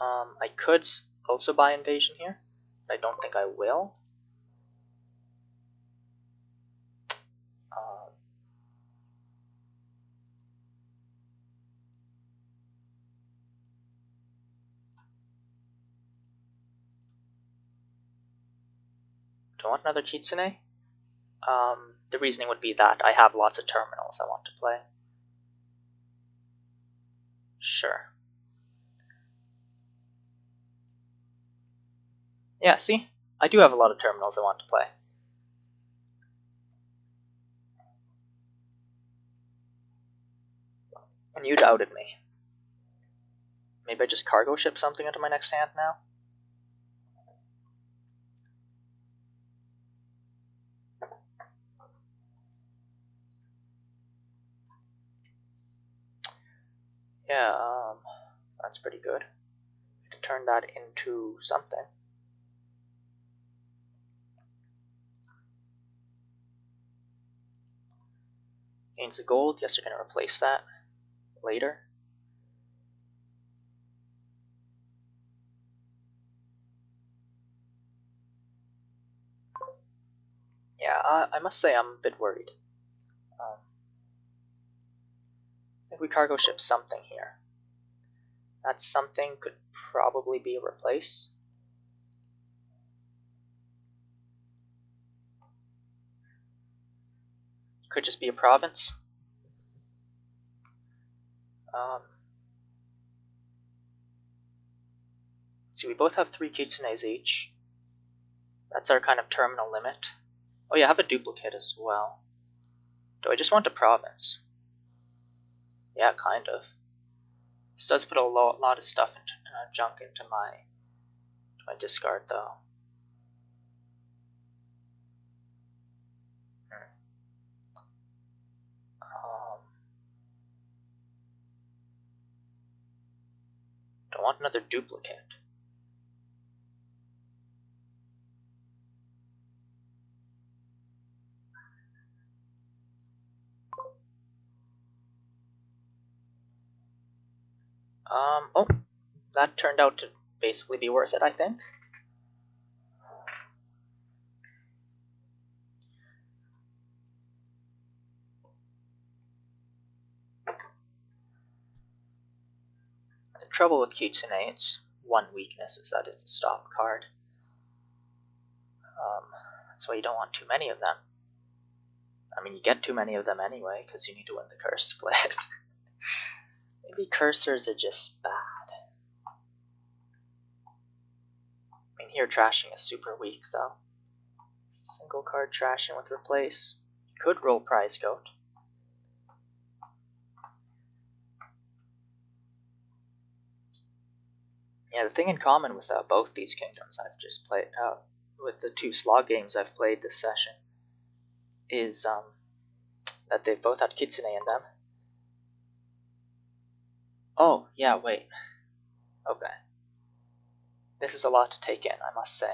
I could also buy invasion here, but I don't think I will. Do I want another Kitsune? The reasoning would be that I have lots of terminals I want to play. Sure. Yeah, see? I do have a lot of terminals I want to play. And you doubted me. Maybe I just cargo ship something into my next hand now? Yeah, that's pretty good. To turn that into something. Gains a gold. Guess you're gonna replace that later. Yeah, I must say I'm a bit worried. I think we cargo ship something here. That something could probably be a replace. Could just be a province. See, we both have 3 Kitsunes each. That's our kind of terminal limit. Oh yeah, I have a duplicate as well. Do I just want a province? Yeah, kind of. This does put a lot of stuff into junk into my discard though. Don't want another duplicate. Oh, that turned out to basically be worth it, I think. The trouble with Kitsune, its one weakness is that it's a stop card. That's why you don't want too many of them. I mean, you get too many of them anyway, because you need to win the curse split. Maybe cursors are just bad. I mean, here trashing is super weak, though. Single card trashing with replace. You could roll prize goat. Yeah, the thing in common with both these kingdoms I've just played, with the 2 slog games I've played this session, is that they've both had Kitsune in them. Oh, yeah, wait. Okay. This is a lot to take in, I must say.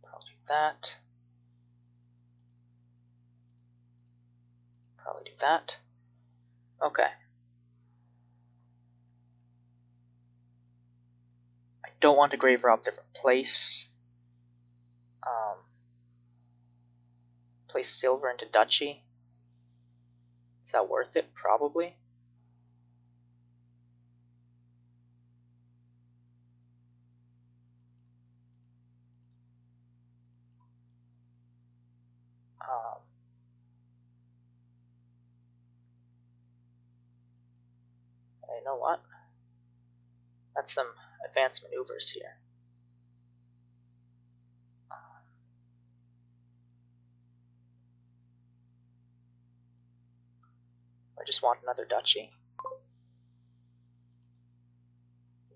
Probably do that. Probably do that. Okay. I don't want to grave rob different place. Place silver into duchy. Is that worth it? Probably. You know what? That's some advanced maneuvers here. I just want another duchy.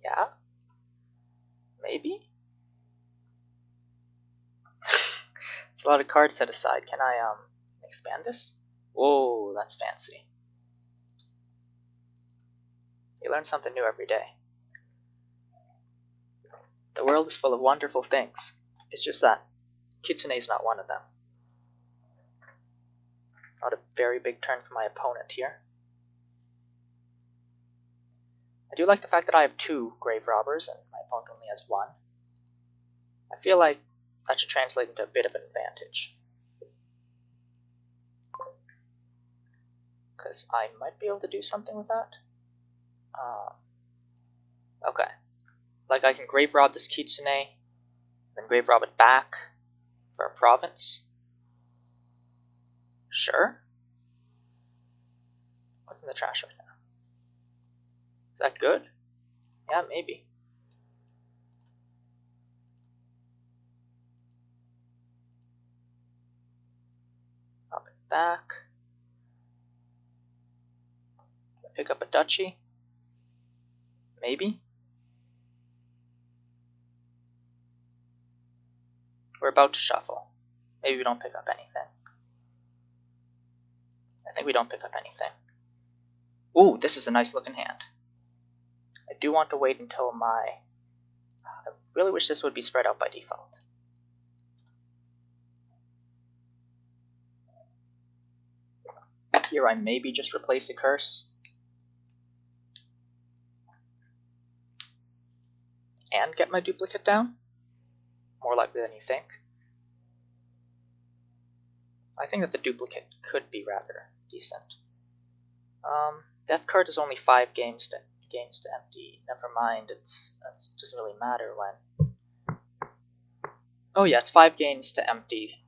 Yeah? Maybe? It's a lot of cards set aside. Can I expand this? Whoa, that's fancy. You learn something new every day. The world is full of wonderful things. It's just that Kitsune is not one of them. Not a very big turn for my opponent here. I do like the fact that I have 2 grave robbers and my opponent only has 1. I feel like that should translate into a bit of an advantage. Because I might be able to do something with that. Okay. Like I can grave rob this Kitsune, then grave rob it back for a province. Sure. What's in the trash right now? Is that good? Yeah, maybe. Rob it back. Pick up a duchy. Maybe. We're about to shuffle. Maybe we don't pick up anything. I think we don't pick up anything. Ooh, this is a nice looking hand. I do want to wait until my... I really wish this would be spread out by default. Here I maybe just replace a curse. And get my duplicate down. More likely than you think. I think that the duplicate could be rather decent. Death card is only 5 games to empty. Never mind, it doesn't really matter when. Oh yeah, it's 5 games to empty.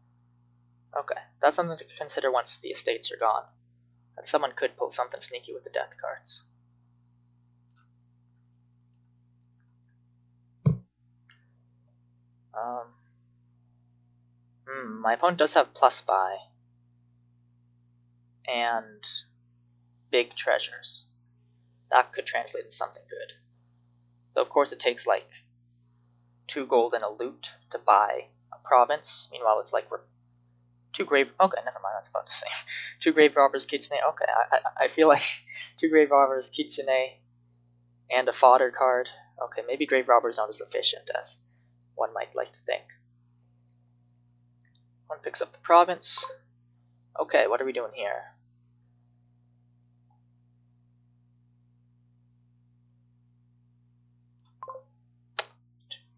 Okay, that's something to consider once the estates are gone. That someone could pull something sneaky with the death cards. My opponent does have plus buy and big treasures. That could translate into something good. Though of course it takes like 2 gold and a loot to buy a province. Meanwhile it's like 2 grave... Okay, never mind, that's about the same. 2 grave robbers, Kitsune. Okay, I feel like 2 grave robbers, Kitsune, and a fodder card. Okay, maybe grave robbers aren't as efficient as one might like to think. One picks up the province. Okay, what are we doing here?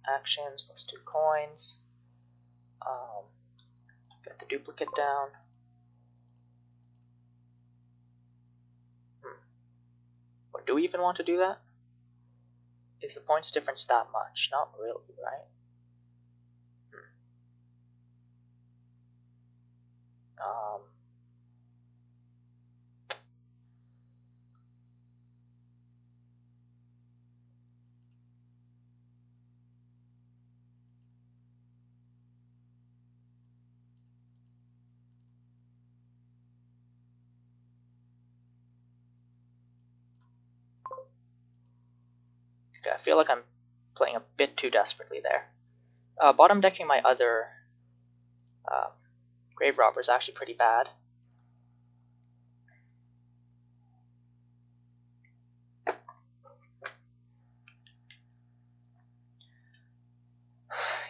Actions, plus 2 coins. Get the duplicate down. Or do we even want to do that? Is the points difference that much? Not really, right? I feel like I'm playing a bit too desperately there. Bottom decking my other Grave Robber is actually pretty bad.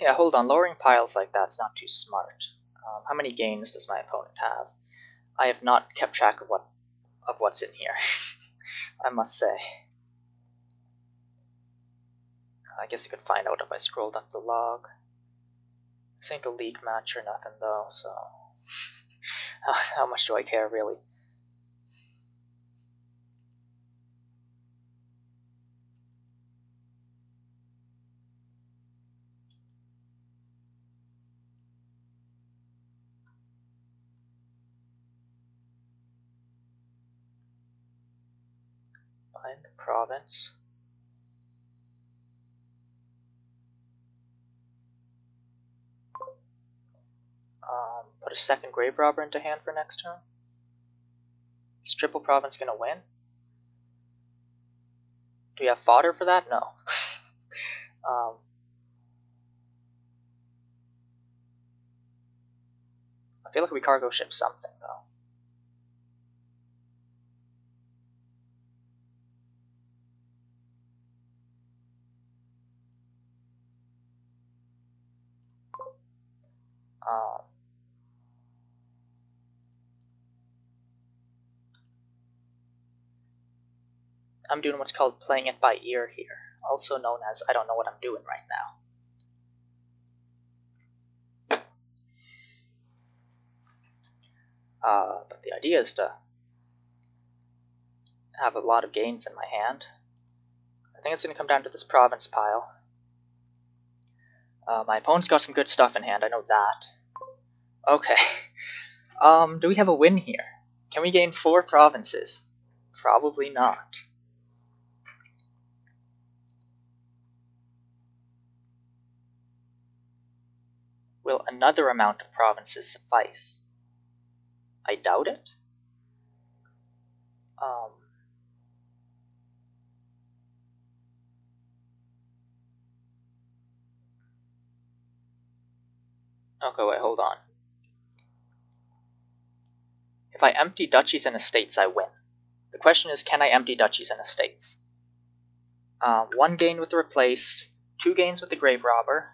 Yeah, hold on. Lowering piles like that's not too smart. How many gains does my opponent have? I have not kept track of what's in here. I must say. I guess you could find out if I scrolled up the log. This ain't a league match or nothing though, so how much do I care really? Find the province. Put a second Grave Robber into hand for next turn. Is Triple Province gonna win? Do we have fodder for that? No. I feel like we cargo ship something though. I'm doing what's called playing it by ear here, also known as I don't know what I'm doing right now. But the idea is to have a lot of gains in my hand. I think it's going to come down to this province pile. My opponent's got some good stuff in hand, I know that. Okay. Do we have a win here? Can we gain 4 provinces? Probably not. Will another amount of provinces suffice? I doubt it. Okay, wait, hold on. If I empty duchies and estates, I win. The question is, can I empty duchies and estates? 1 gain with the replace, 2 gains with the Grave Robber.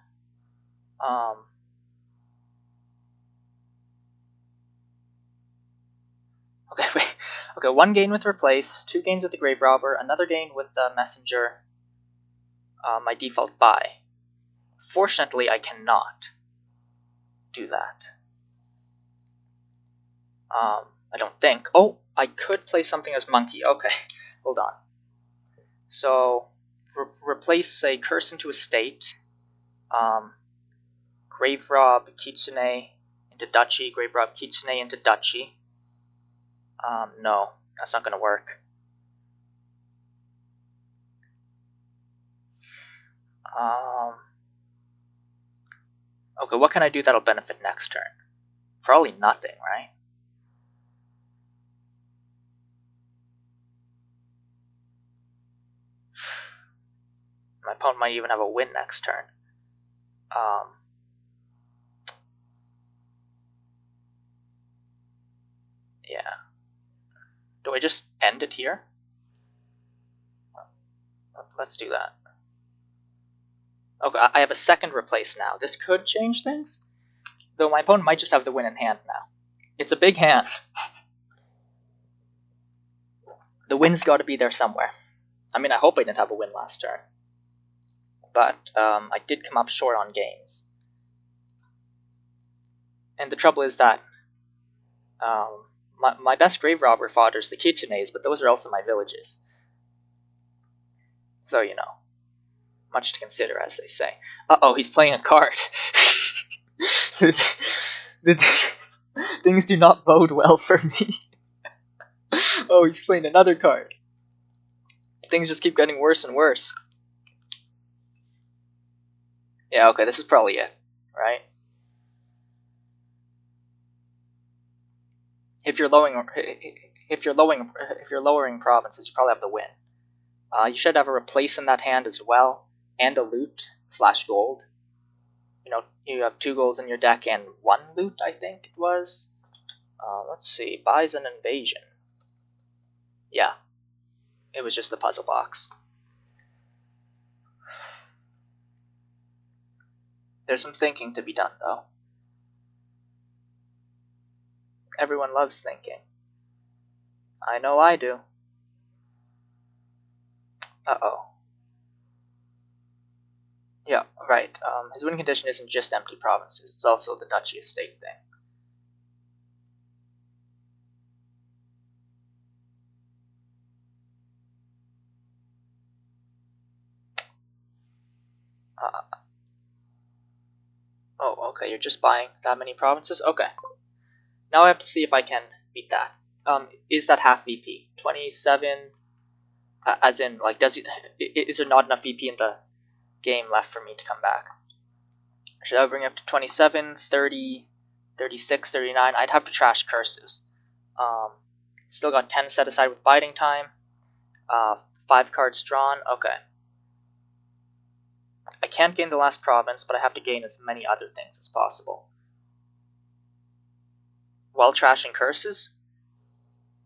Okay, wait. Okay, 1 gain with replace, 2 gains with the Grave Robber, another gain with the Messenger, my default buy. Fortunately, I cannot do that. I don't think. Oh, I could play something as monkey. Okay, hold on. So, replace a curse into a state. Grave Rob Kitsune into duchy. Grave Rob Kitsune into duchy. No, that's not going to work. Okay, what can I do that'll benefit next turn? Probably nothing, right? My opponent might even have a win next turn. Yeah. Do I just end it here? Let's do that. Okay, I have a second replace now. This could change things, though my opponent might just have the win in hand now. It's a big hand. The win's got to be there somewhere. I mean, I hope I didn't have a win last turn, but I did come up short on gains. And the trouble is that my best Grave Robber fodder is the Kitsunes, but those are also my villages. So, you know, much to consider, as they say. Uh-oh, he's playing a card. Things do not bode well for me. Oh, he's playing another card. Things just keep getting worse and worse. Yeah, okay, this is probably it, right? If you're lowering provinces, you probably have the win. You should have a replace in that hand as well, and a loot / gold. You have 2 golds in your deck and 1 loot, I think it was. Let's see, buys an invasion. Yeah, it was just the puzzle box. There's some thinking to be done, though. Everyone loves thinking. I know I do. Uh-oh. Yeah, right. His win condition isn't just empty provinces, it's also the duchy estate thing. Oh, okay, you're just buying that many provinces? Okay. Now I have to see if I can beat that. Is that half VP? 27, as in, like, is there not enough VP in the game left for me to come back? Should I bring it up to 27, 30, 36, 39? I'd have to trash curses. Still got 10 set aside with biding time. 5 cards drawn. Okay. I can't gain the last province, but I have to gain as many other things as possible. While trashing curses?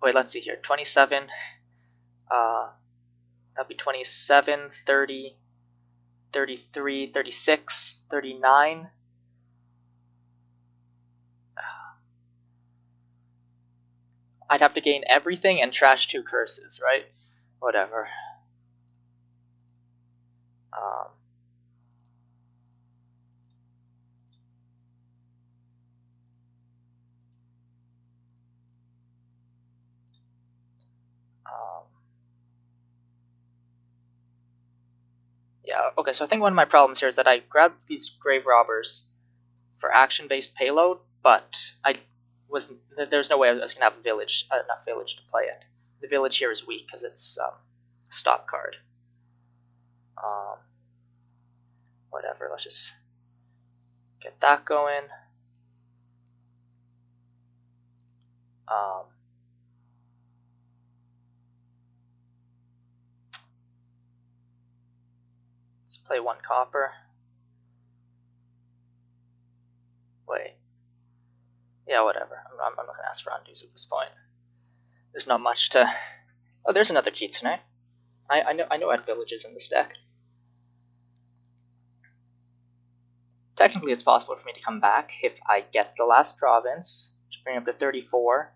Wait, let's see here. 27. That'd be 27, 30, 33, 36, 39. I'd have to gain everything and trash 2 curses, right? Whatever. Yeah, okay, so I think one of my problems here is that I grabbed these grave robbers for action-based payload, but there's no way I was going to have enough village to play it. The village here is weak because it's a stop card. Whatever, let's just get that going. Let's play 1 copper. Wait. Yeah, whatever. I'm not going to ask for undos at this point. There's not much to... Oh, there's another Kitsune. I know I had villages in this deck. Technically, it's possible for me to come back if I get the last province to bring up to 34.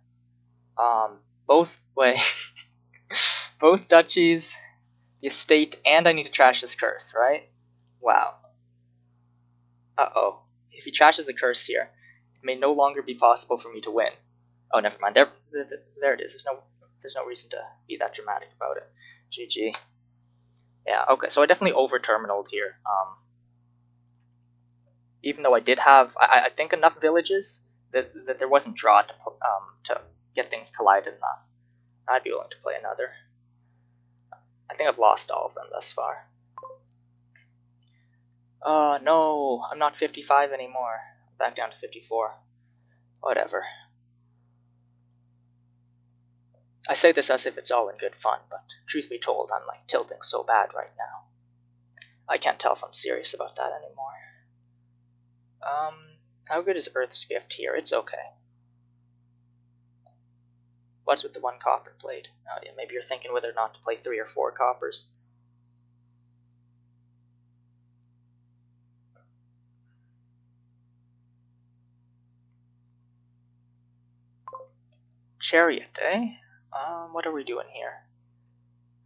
Both duchies, the estate, and I need to trash this curse, right? Wow. Uh-oh. If he trashes a curse here, it may no longer be possible for me to win. Oh, never mind. There it is. There's no reason to be that dramatic about it. GG. Yeah, okay, so I definitely over-terminaled here. Even though I did have, I think, enough villages that there wasn't draw to get things collided enough. I'd be willing to play another. I think I've lost all of them thus far. No, I'm not 55 anymore. I'm back down to 54. Whatever. I say this as if it's all in good fun, but truth be told, I'm like tilting so bad right now. I can't tell if I'm serious about that anymore. How good is Earth's Gift here? It's okay. What's with the 1 copper played? Oh yeah, maybe you're thinking whether or not to play 3 or 4 coppers. Chariot, eh? What are we doing here?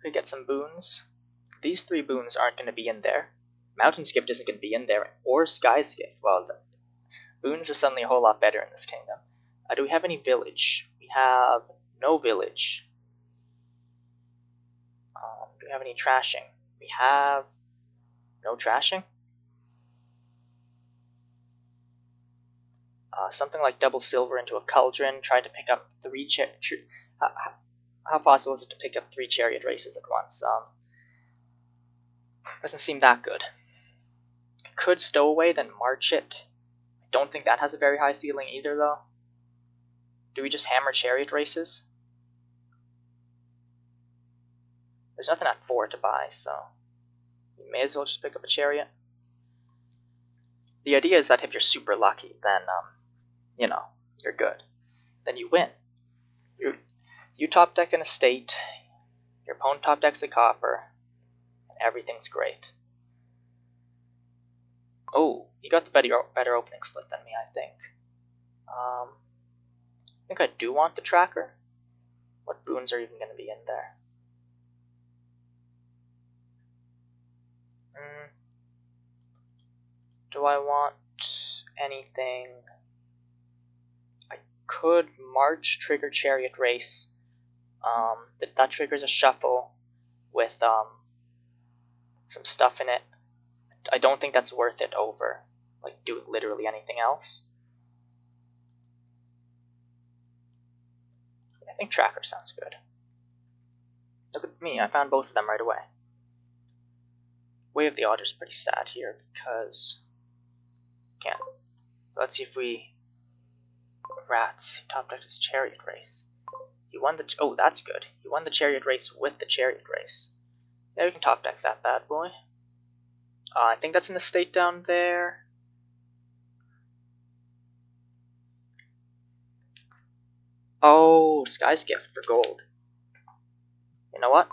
We get some boons. These 3 boons aren't going to be in there. Mountain's Gift isn't going to be in there, or Sky's Gift. Well, the boons are suddenly a whole lot better in this kingdom. Do we have any village? We have no village. Do we have any trashing? We have no trashing. Something like double silver into a cauldron. Try to pick up 3 how possible is it to pick up 3 chariot races at once? Doesn't seem that good. Could Stowaway, then March it. I don't think that has a very high ceiling either, though. Do we just hammer chariot races? There's nothing at 4 to buy, so you may as well just pick up a chariot. The idea is that if you're super lucky, then, you know, you're good. Then you win. You top deck an estate, your opponent top decks a copper, and everything's great. Oh, you got the better opening split than me, I think. I think I do want the tracker. What boons are even going to be in there? Do I want anything? I could March trigger Chariot Race. That triggers a shuffle with some stuff in it. I don't think that's worth it over like doing literally anything else. I think tracker sounds good. Look at me, I found both of them right away. Way of the Otter's pretty sad here because can't. Let's see if we rats. Top decked his Chariot Race. He won the that's good. He won the Chariot Race with the Chariot Race. Yeah, we can top deck that bad boy. I think that's an estate down there. Oh, Sky's Gift for gold. You know what?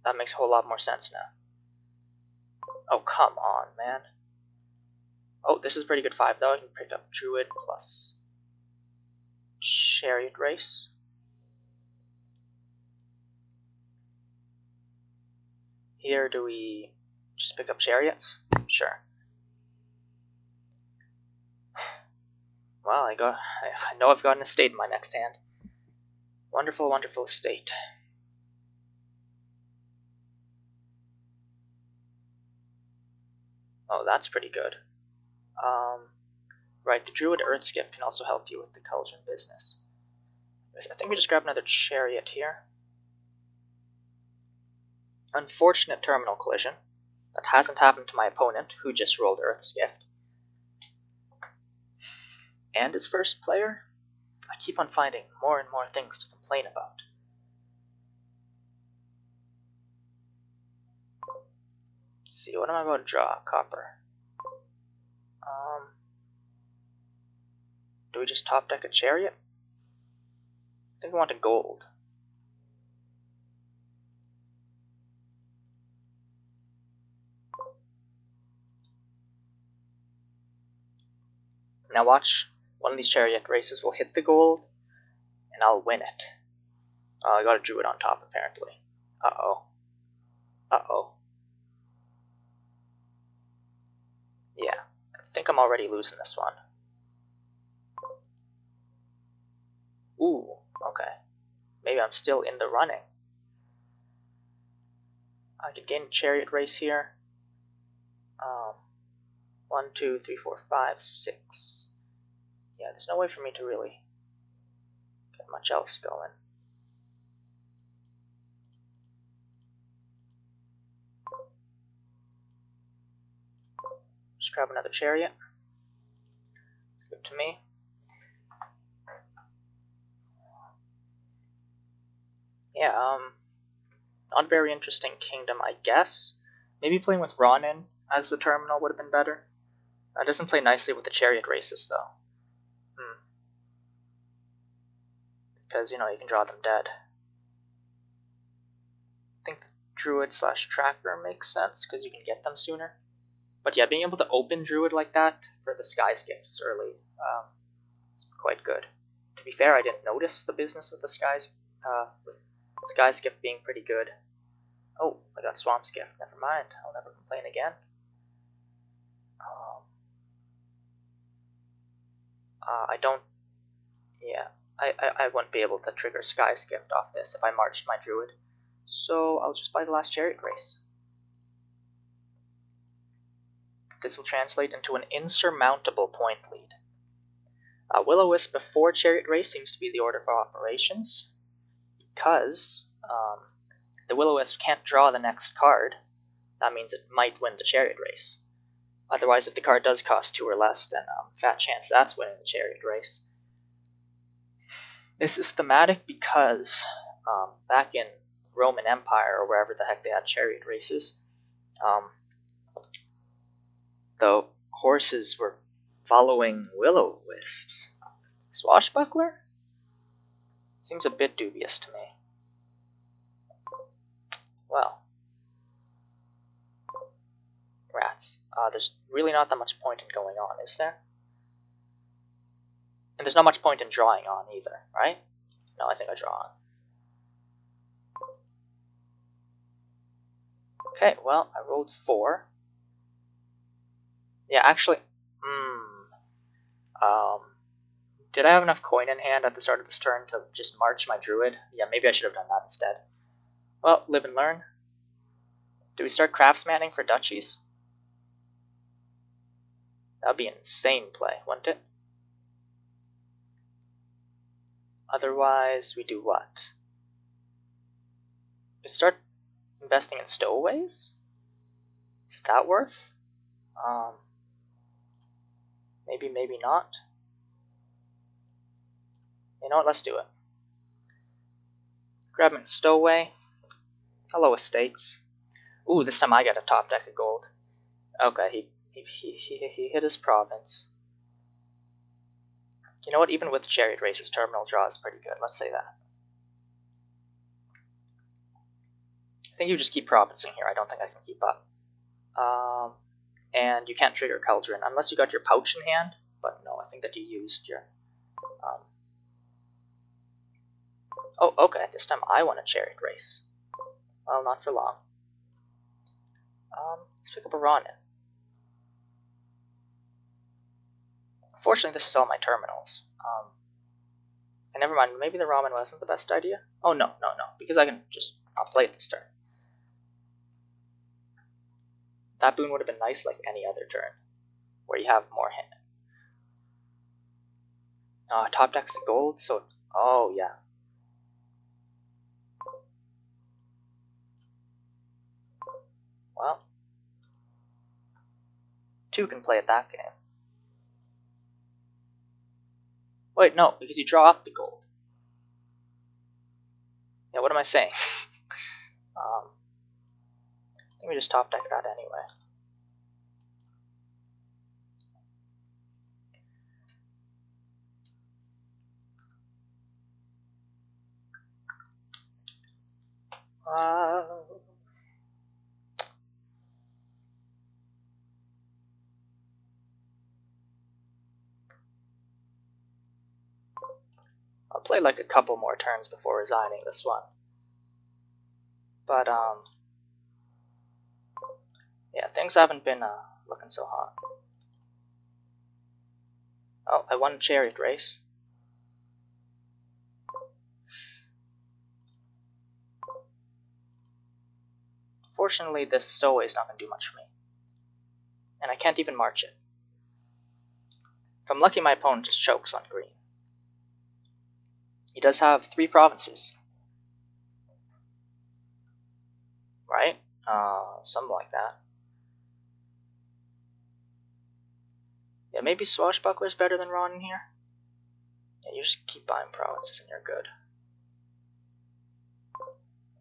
That makes a whole lot more sense now. Oh, come on, man. Oh, this is pretty good 5, though. I can pick up Druid plus Chariot Race. Here, do we just pick up Chariots? Sure. Well, I know I've got an estate in my next hand. Wonderful, wonderful estate. Oh, that's pretty good. Right, the Druid Earth's Gift can also help you with the Cauldron business. I think we just grab another Chariot here. Unfortunate terminal collision. That hasn't happened to my opponent, who just rolled Earth's Gift. And his first player? I keep on finding more and more things to complain about. Let's see, what am I about to draw? Copper. Do we just top deck a Chariot? I think we want a gold. Now watch, one of these Chariot races will hit the gold, and I'll win it. I got a Druid on top, apparently. Uh-oh. Uh-oh. Yeah, I think I'm already losing this one. Ooh, okay. Maybe I'm still in the running. I could gain a Chariot race here. 1, 2, 3, 4, 5, 6. Yeah, there's no way for me to really get much else going. Just grab another Chariot. Good to me. Yeah, not very interesting kingdom, I guess. Maybe playing with Ronin as the terminal would have been better. It doesn't play nicely with the Chariot races, though. Because, you know, you can draw them dead. I think the Druid / Tracker makes sense, because you can get them sooner. But yeah, being able to open Druid like that for the Sky's Gifts early is quite good. To be fair, I didn't notice the business with the Sky's Gift being pretty good. Oh, I got Swamp's Gift. Never mind. I'll never complain again. I don't... Yeah, I wouldn't be able to trigger Sky's Gift off this if I marched my Druid. So I'll just buy the last Chariot race. This will translate into an insurmountable point lead. Will-O-Wisp before Chariot race seems to be the order for operations, because the Will-O-Wisp can't draw the next card. That means it might win the Chariot race. Otherwise, if the card does cost 2 or less, then fat chance that's winning the Chariot race. This is thematic because back in Roman Empire or wherever the heck they had chariot races, the horses were following will-o-wisps. Swashbuckler? Seems a bit dubious to me. Well, rats. There's really not that much point in going on, is there? And there's not much point in drawing on either, right? No, I think I draw on. Okay, well, I rolled 4. Yeah, actually, did I have enough coin in hand at the start of this turn to just march my druid? Yeah, maybe I should have done that instead. Well, live and learn. Do we start craftsmanning for duchies? That would be an insane play, wouldn't it? Otherwise, we do what? We start investing in stowaways? Is that worth? Maybe, maybe not. You know what, let's do it. Grab him a stowaway. Hello, estates. Ooh, this time I get a top deck of gold. Okay, he hit his province. You know what, even with chariot races, terminal draw is pretty good, let's say that. I think you just keep provincing here, I don't think I can keep up. And you can't trigger Cauldron unless you got your pouch in hand, but no, I think that you used your... Oh, okay, this time I want a chariot race. Well, not for long. Let's pick up a Ronin. Unfortunately, this is all my terminals. And never mind, maybe the ramen wasn't the best idea. Oh, no, because I can just not play it this turn. That boon would have been nice like any other turn, where you have more hand. Top deck's gold, so... Oh, yeah. Well, 2 can play at that game. Wait, no, because you draw up the gold. Yeah, what am I saying? I think we just top deck that anyway. I'll play like a couple more turns before resigning this one. But, yeah, things haven't been looking so hot. Oh, I won a chariot race. Fortunately, this stowaway is not going to do much for me. And I can't even march it. If I'm lucky, my opponent just chokes on green. He does have 3 provinces. Right? Something like that. Yeah, maybe Swashbuckler's better than Ronin here. Yeah, you just keep buying provinces and you're good.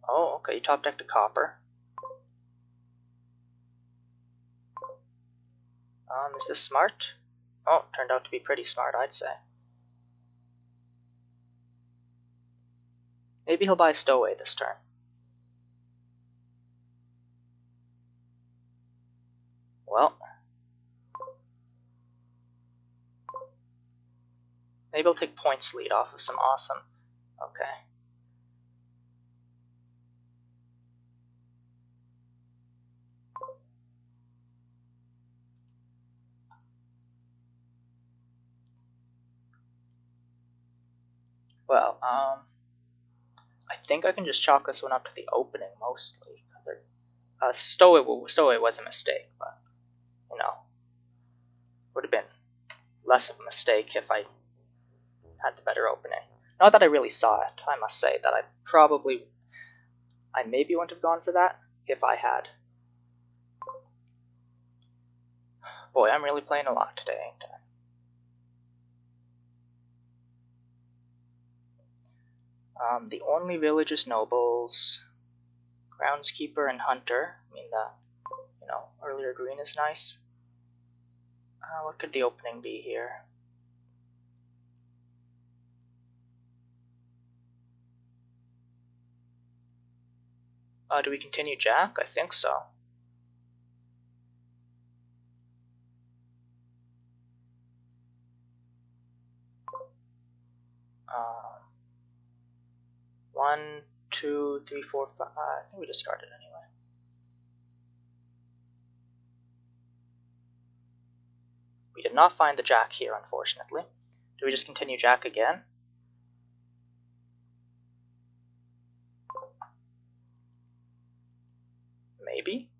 Oh, okay, you top decked a copper. Is this smart? Oh, turned out to be pretty smart, I'd say. Maybe he'll buy a stowaway this turn. Well, maybe he'll take points lead off of some awesome. Okay. Well, I think I can just chalk this one up to the opening mostly. Stowaway was a mistake, but you know, would have been less of a mistake if I had the better opening. Not that I really saw it, I must say that I maybe wouldn't have gone for that if I had. Boy, I'm really playing a lot today, ain't I? The only village is nobles. Groundskeeper and Hunter. I mean, the earlier green is nice. What could the opening be here? Do we continue Jack? I think so. One, two, three, four, five. I think we discarded anyway. We did not find the Jack here, unfortunately. Do we just continue Jack again? Maybe.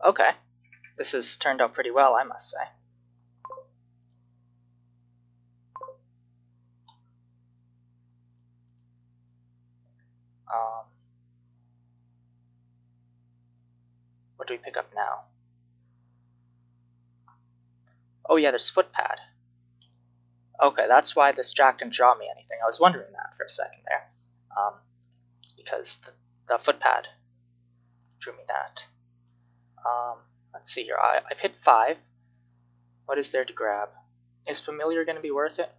Okay. This has turned out pretty well, I must say. What do we pick up now? Oh yeah, there's Footpad. Okay, that's why this Jack didn't draw me anything. I was wondering that for a second there. It's because the Footpad drew me that. Let's see here. I've hit 5. What is there to grab? Is Familiar going to be worth it?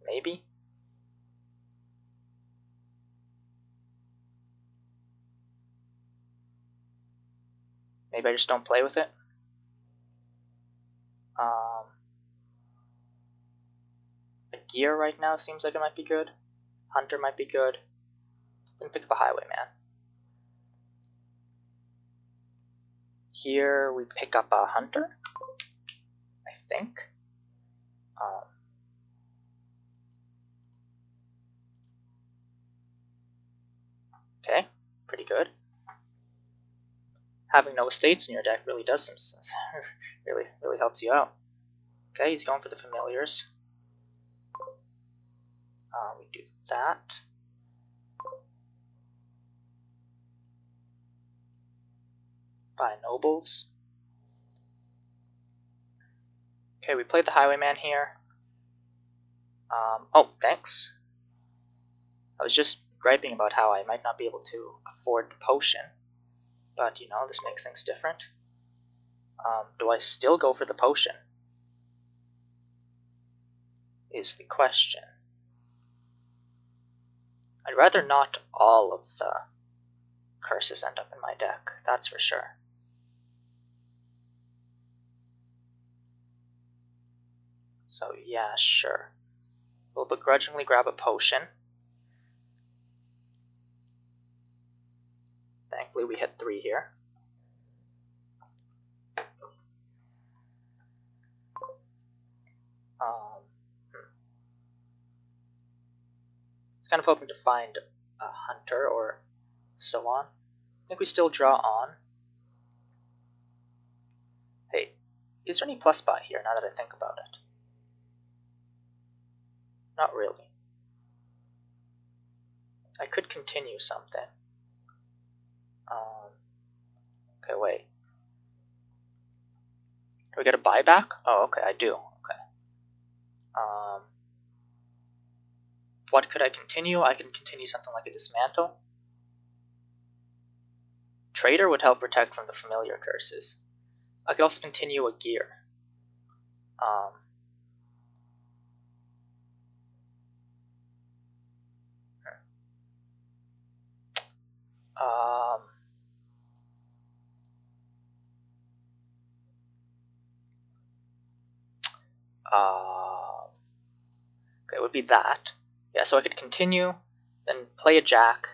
Maybe. Maybe I just don't play with it. A Gear right now seems like it might be good. Hunter might be good. Then pick up a Highwayman. Here we pick up a Hunter, I think. Okay, pretty good. Having no estates in your deck really does some really helps you out. Okay, he's going for the Familiars. We do that. Buy Nobles. Okay, we played the Highwayman here. Oh, thanks. I was just griping about how I might not be able to afford the potion, but this makes things different. Do I still go for the potion? Is the question. I'd rather not all of the curses end up in my deck, that's for sure. So yeah, sure. We'll begrudgingly grab a potion. Thankfully we hit 3 here. I was kind of hoping to find a Hunter or so on. I think we still draw on. Hey, is there any plus buy here now that I think about it? Not really. I could continue something. Okay, wait. Do we get a buyback? Oh, okay, I do. Okay. What could I continue? I can continue something like a Dismantle. Trader would help protect from the Familiar curses. I could also continue a Gear. Okay, it would be that. Yeah, so I could continue, then play a Jack.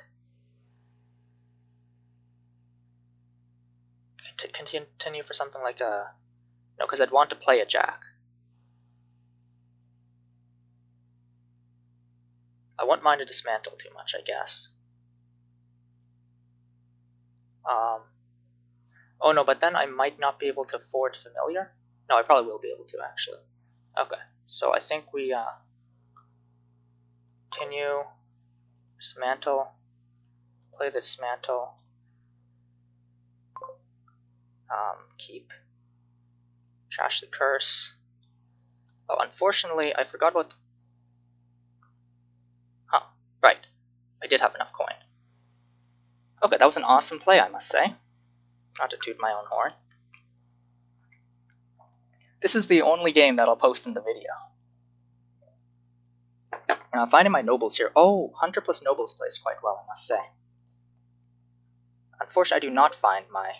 Continue for something like a... No, because I'd want to play a Jack. I wouldn't mind a Dismantle too much, I guess. Oh no, but then I might not be able to afford Familiar. No, I probably will be able to, actually. Okay, so I think we continue, Dismantle, play the Dismantle, Keep. Trash the curse. Oh, unfortunately, I forgot what... Huh, right. I did have enough coin. Okay, that was an awesome play, I must say. Not to toot my own horn. This is the only game that I'll post in the video. Finding my nobles here. Oh, Hunter plus nobles plays quite well, I must say. Unfortunately, I do not find my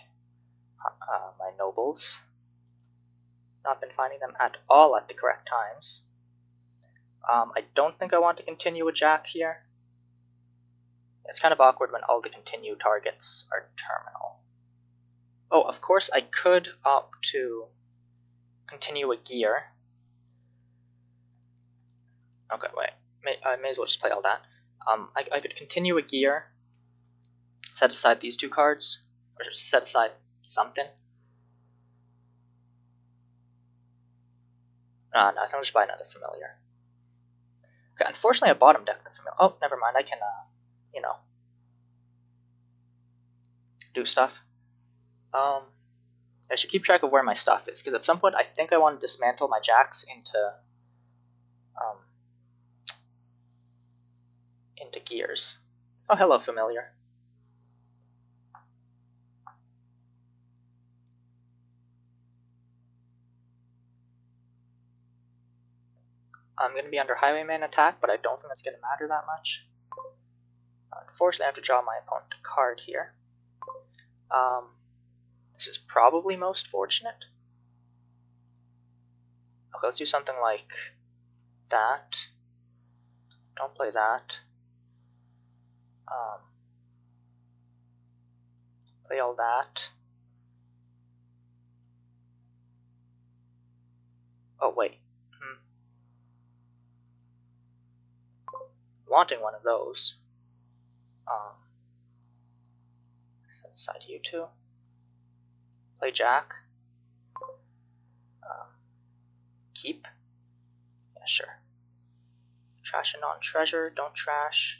my nobles. Not been finding them at all at the correct times. I don't think I want to continue with Jack here. It's kind of awkward when all the continue targets are terminal. Oh, of course I could opt to continue a gear. Okay, wait. I may as well just play all that. I could continue a gear, set aside these two cards, or just set aside something. No, I think I'll just buy another familiar. Okay, unfortunately I bottom deck the familiar. Oh, never mind, I can, you know, do stuff. I should keep track of where my stuff is, because at some point I think I want to dismantle my jacks into gears. Oh, hello, familiar. I'm going to be under Highwayman attack, but I don't think that's going to matter that much. Unfortunately, I have to draw my opponent a card here. This is probably most fortunate. Okay, let's do something like that. Don't play that. Play all that. Oh, wait. Wanting one of those. Set aside you two. Play Jack. Keep. Yeah, sure. Trash a non-treasure. Don't trash.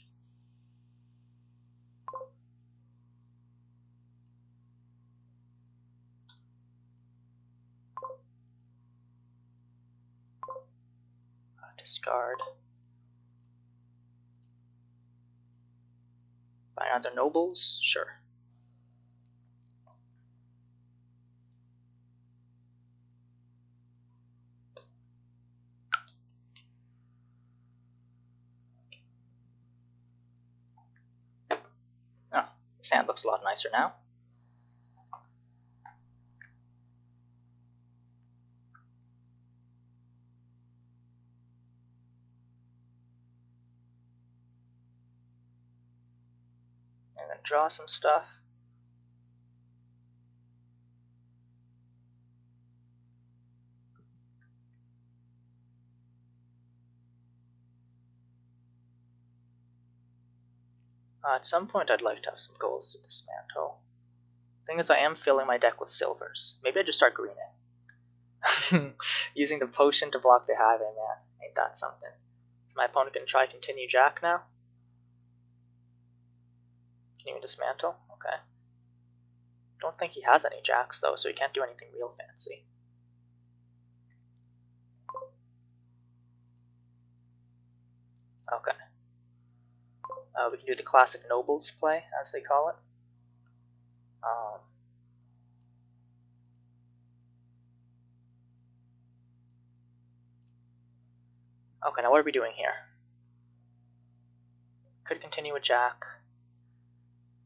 Discard. Buy another nobles? Sure. Oh, sand looks a lot nicer now. I'm going to draw some stuff. At some point I'd like to have some golds to dismantle. Thing is, I am filling my deck with silvers. Maybe I just start greening. Using the potion to block the Highwayman. Ain't that something? Is my opponent going to try continue Jack now? Can you even dismantle? Okay. Don't think he has any Jacks though, so he can't do anything real fancy. Okay. We can do the classic nobles play, as they call it. Okay, now what are we doing here? Could continue with Jack.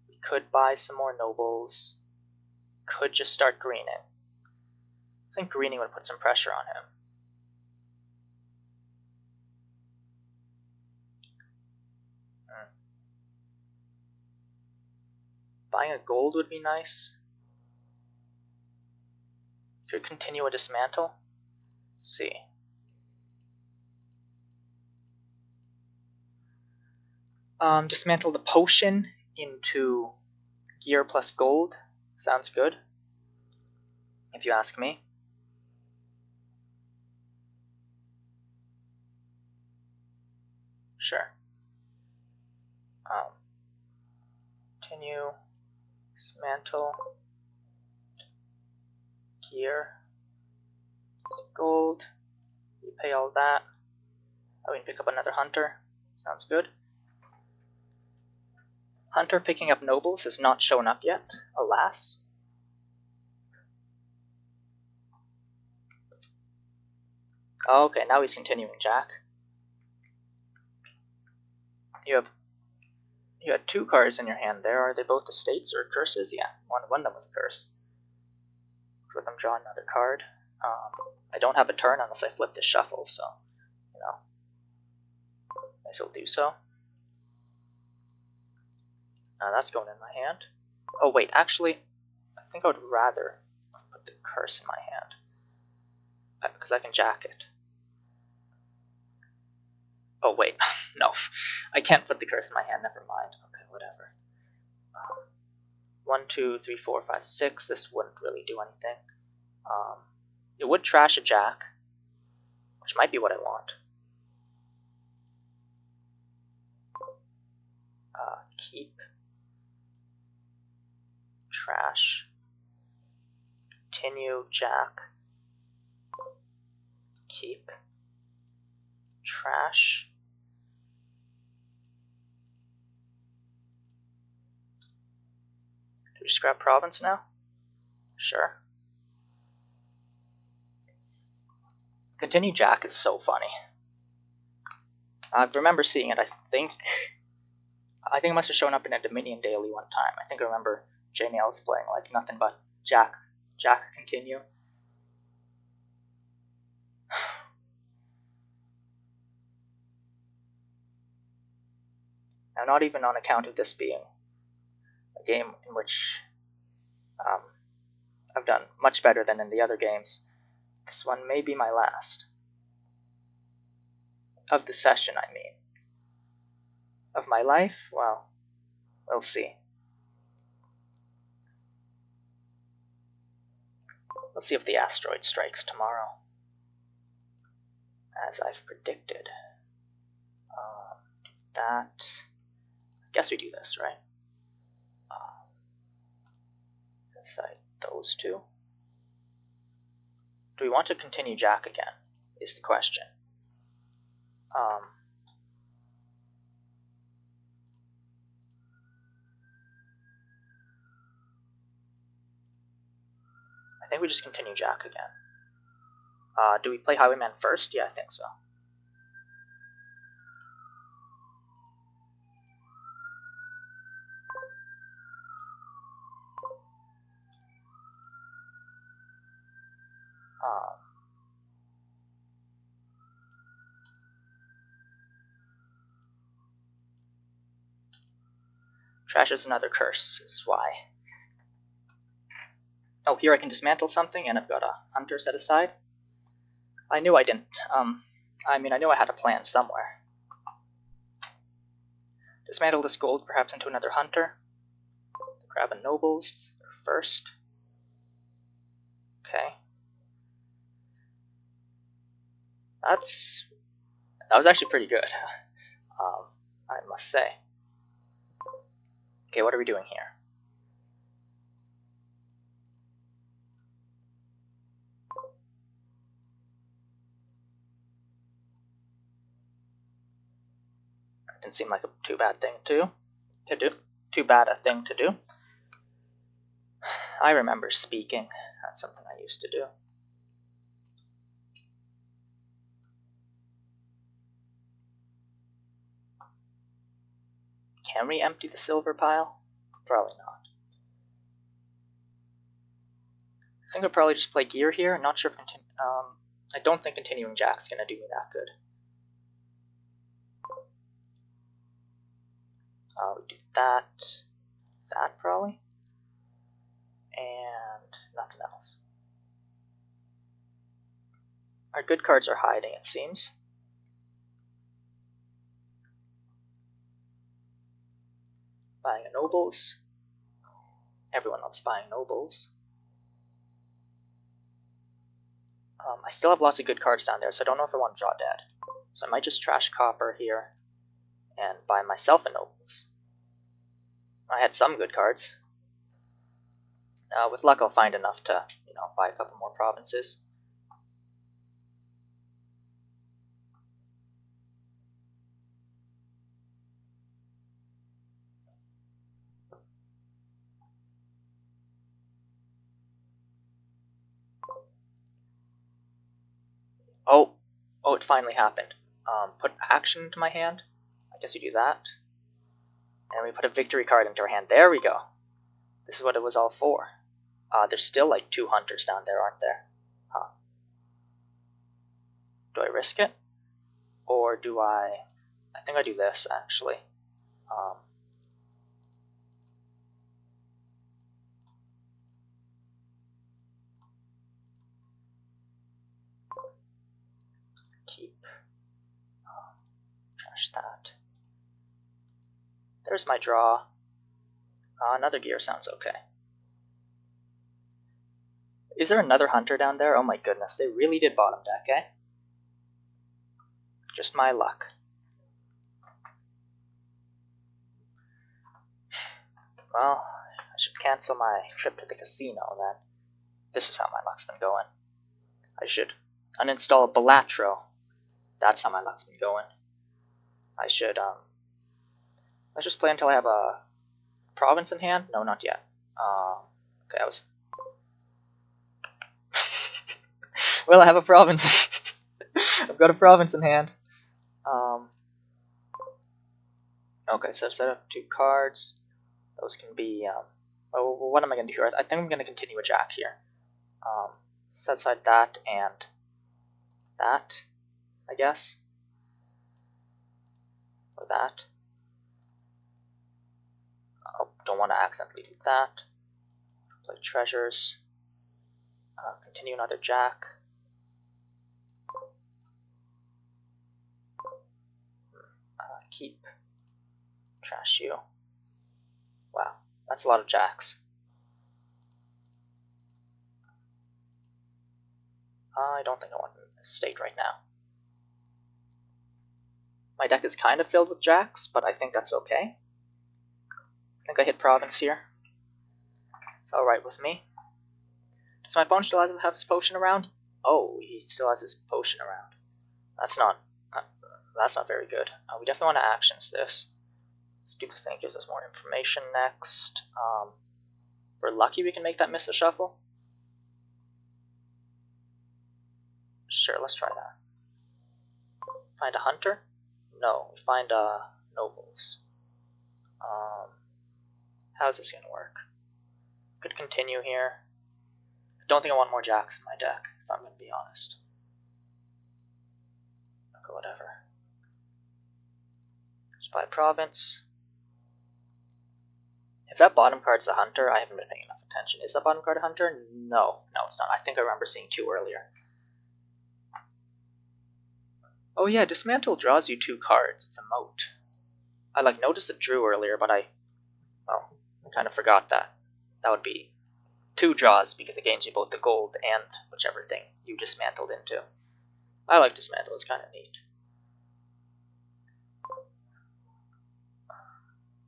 We could buy some more nobles. Could just start greening. I think greening would put some pressure on him. Buying a gold would be nice. Could continue a dismantle. Let's see. Dismantle the potion into gear plus gold. Sounds good, if you ask me. Sure. Continue. Dismantle. Gear. Gold. We pay all that. Oh, we can pick up another hunter. Sounds good. Hunter picking up nobles has not shown up yet, alas. Okay, now he's continuing, Jack. You had 2 cards in your hand there. Are they both estates or curses? Yeah, one of them was a curse. Looks like I'm drawing another card. I don't have a turn unless I flip this shuffle, so, you know, may as well do so. That's going in my hand. Oh wait, actually, I think I would rather put the curse in my hand, because I can jack it. Oh wait, no, I can't put the curse in my hand, never mind. Okay, whatever. 1, 2, 3, 4, 5, 6, this wouldn't really do anything. It would trash a jack, which might be what I want. Keep. Trash. Continue, jack. Keep. Trash. Do we just grab province now? Sure. Continue jack is so funny. I remember seeing it, I think it must have shown up in a Dominion daily one time. I think I remember J Nails playing like nothing but jack continue. Now, not even on account of this being a game in which I've done much better than in the other games, this one may be my last. Of the session, I mean. Of my life? Well, we'll see. Let's see if the asteroid strikes tomorrow, as I've predicted. That. I guess we do this, right? Decide those 2. Do we want to continue jack again, is the question. I think we just continue jack again. Do we play Highwayman first? Yeah, I think so. Trash is another curse, is why. Oh, here I can dismantle something, and I've got a hunter set aside. I knew I didn't. I knew I had a plan somewhere. Dismantle this gold, perhaps into another hunter. Grab a nobles first. Okay. That was actually pretty good, I must say. Okay, what are we doing here? Didn't seem like a too bad thing to do. Too bad a thing to do. I remember speaking. That's something I used to do. Can we empty the silver pile? Probably not. I think I'll probably just play gear here. I'm not sure if I don't think continuing jack's gonna do me that good. We do that probably, and nothing else. Our good cards are hiding, it seems. Buying a nobles. Everyone loves buying nobles. I still have lots of good cards down there, so I don't know if I want to draw dead. So I might just trash copper here and buy myself a nobles. I had some good cards. With luck, I'll find enough to, buy a couple more provinces. Oh, it finally happened. Put action into my hand. I guess we do that. And we put a victory card into our hand. There we go. This is what it was all for. There's still like 2 hunters down there, aren't there? Huh. Do I risk it? Or do I think I do this, actually. Keep. Trash that. There's my draw. Another gear sounds okay. Is there another hunter down there? Oh my goodness, they really did bottom deck, eh? Just my luck. Well, I should cancel my trip to the casino then. This is how my luck's been going. I should uninstall Balatro. That's how my luck's been going. I should, let's just play until I have a province in hand? No, not yet. Okay, I was... Well, I have a province. I've got a province in hand. Okay, so I've set up 2 cards. Those can be, well, what am I going to do here? I think I'm going to continue a jack here. Set aside that and that, I guess. Or that. Oh, don't want to accidentally do that. Play treasures. Continue another jack. Keep. Trash you. Wow, that's a lot of jacks. I don't think I want in this state right now. My deck is kind of filled with jacks, but I think that's okay. I think I hit province here. It's alright with me. Does my opponent still have his potion around? Oh, he still has his potion around. That's not very good. We definitely want to actions this. Let's do the thing, gives us more information next. If we're lucky, we can make that miss the shuffle. Sure, let's try that. Find a hunter? No, we find nobles. How's this gonna work? Could continue here. I don't think I want more jacks in my deck, if I'm gonna be honest. Okay, whatever. Just buy province. If that bottom card's a hunter, I haven't been paying enough attention. Is that bottom card a hunter? No, it's not. I think I remember seeing 2 earlier. Oh yeah, dismantle draws you 2 cards. It's a moat. I noticed it drew earlier, but I kind of forgot that. That would be 2 draws because it gains you both the gold and whichever thing you dismantled into. I like dismantle, it's kind of neat.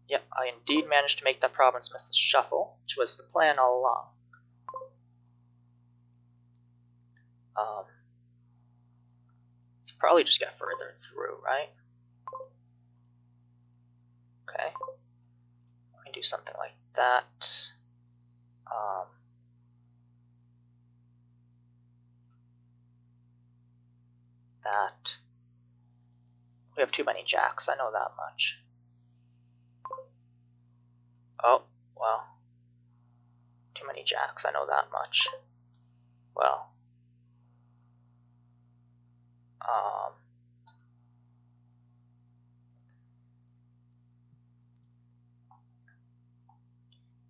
Yep, I indeed managed to make that province miss the shuffle, which was the plan all along. Let's probably just get further through, right? Okay. I can do something like that. That. We have too many jacks, I know that much. Oh, well. Too many jacks, I know that much. Well.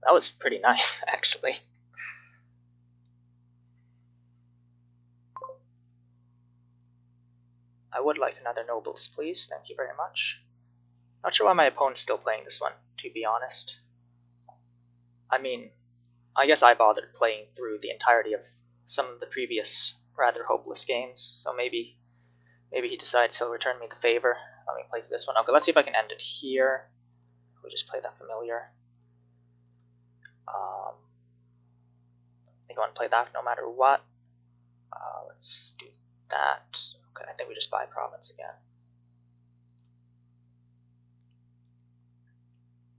That was pretty nice, actually. I would like another nobles, please. Thank you very much. Not sure why my opponent's still playing this one, to be honest. I mean, I guess I bothered playing through the entirety of some of the previous rather hopeless games, so maybe he decides he'll return me the favor. Let me play through this one. Okay, let's see if I can end it here. We just play that familiar. think I want to play that no matter what. Let's do that. Okay, I think we just buy province again.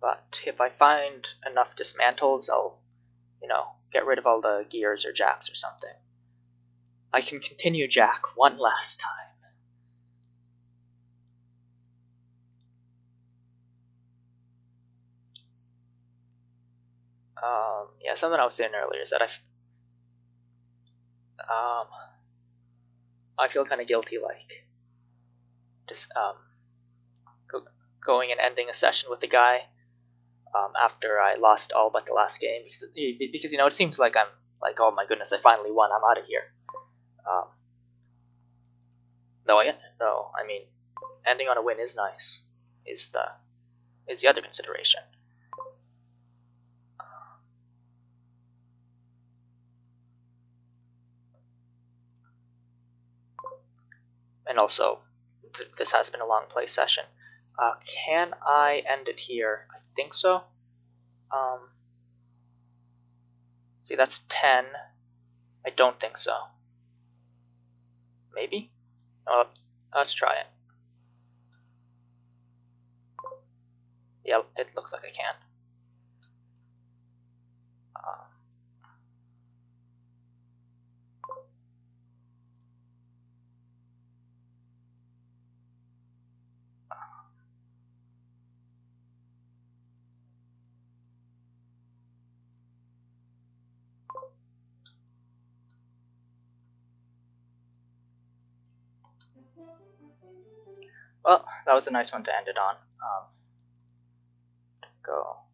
But if I find enough dismantles, I'll, get rid of all the gears or jacks or something. I can continue Jack one last time. Yeah, something I was saying earlier is that I feel kind of guilty, like just going and ending a session with the guy after I lost all but the last game because it seems like I'm like, oh my goodness, I finally won, I'm out of here. Though I mean, ending on a win is nice. Is the other consideration. And also, this has been a long play session. Can I end it here? I think so. See, that's 10. I don't think so. Maybe? Oh, let's try it. Yeah, it looks like I can. Well, that was a nice one to end it on. Go.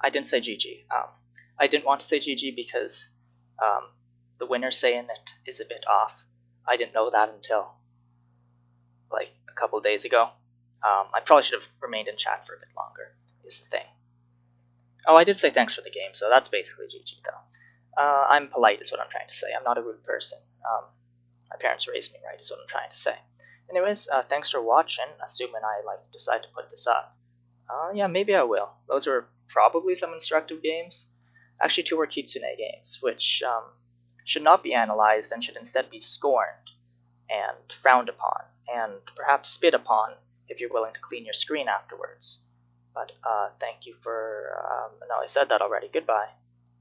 I didn't say GG. I didn't want to say GG because the winner saying it is a bit off. I didn't know that until like a couple of days ago. I probably should have remained in chat for a bit longer, is the thing. Oh, I did say thanks for the game, so that's basically GG though. I'm polite is what I'm trying to say. I'm not a rude person. My parents raised me right is what I'm trying to say. Anyways, thanks for watching, assuming I decide to put this up. Yeah, maybe I will. Those are probably some instructive games. Actually, 2 were Kitsune games, which should not be analyzed and should instead be scorned and frowned upon, and perhaps spit upon if you're willing to clean your screen afterwards. But thank you for... no, I said that already. Goodbye.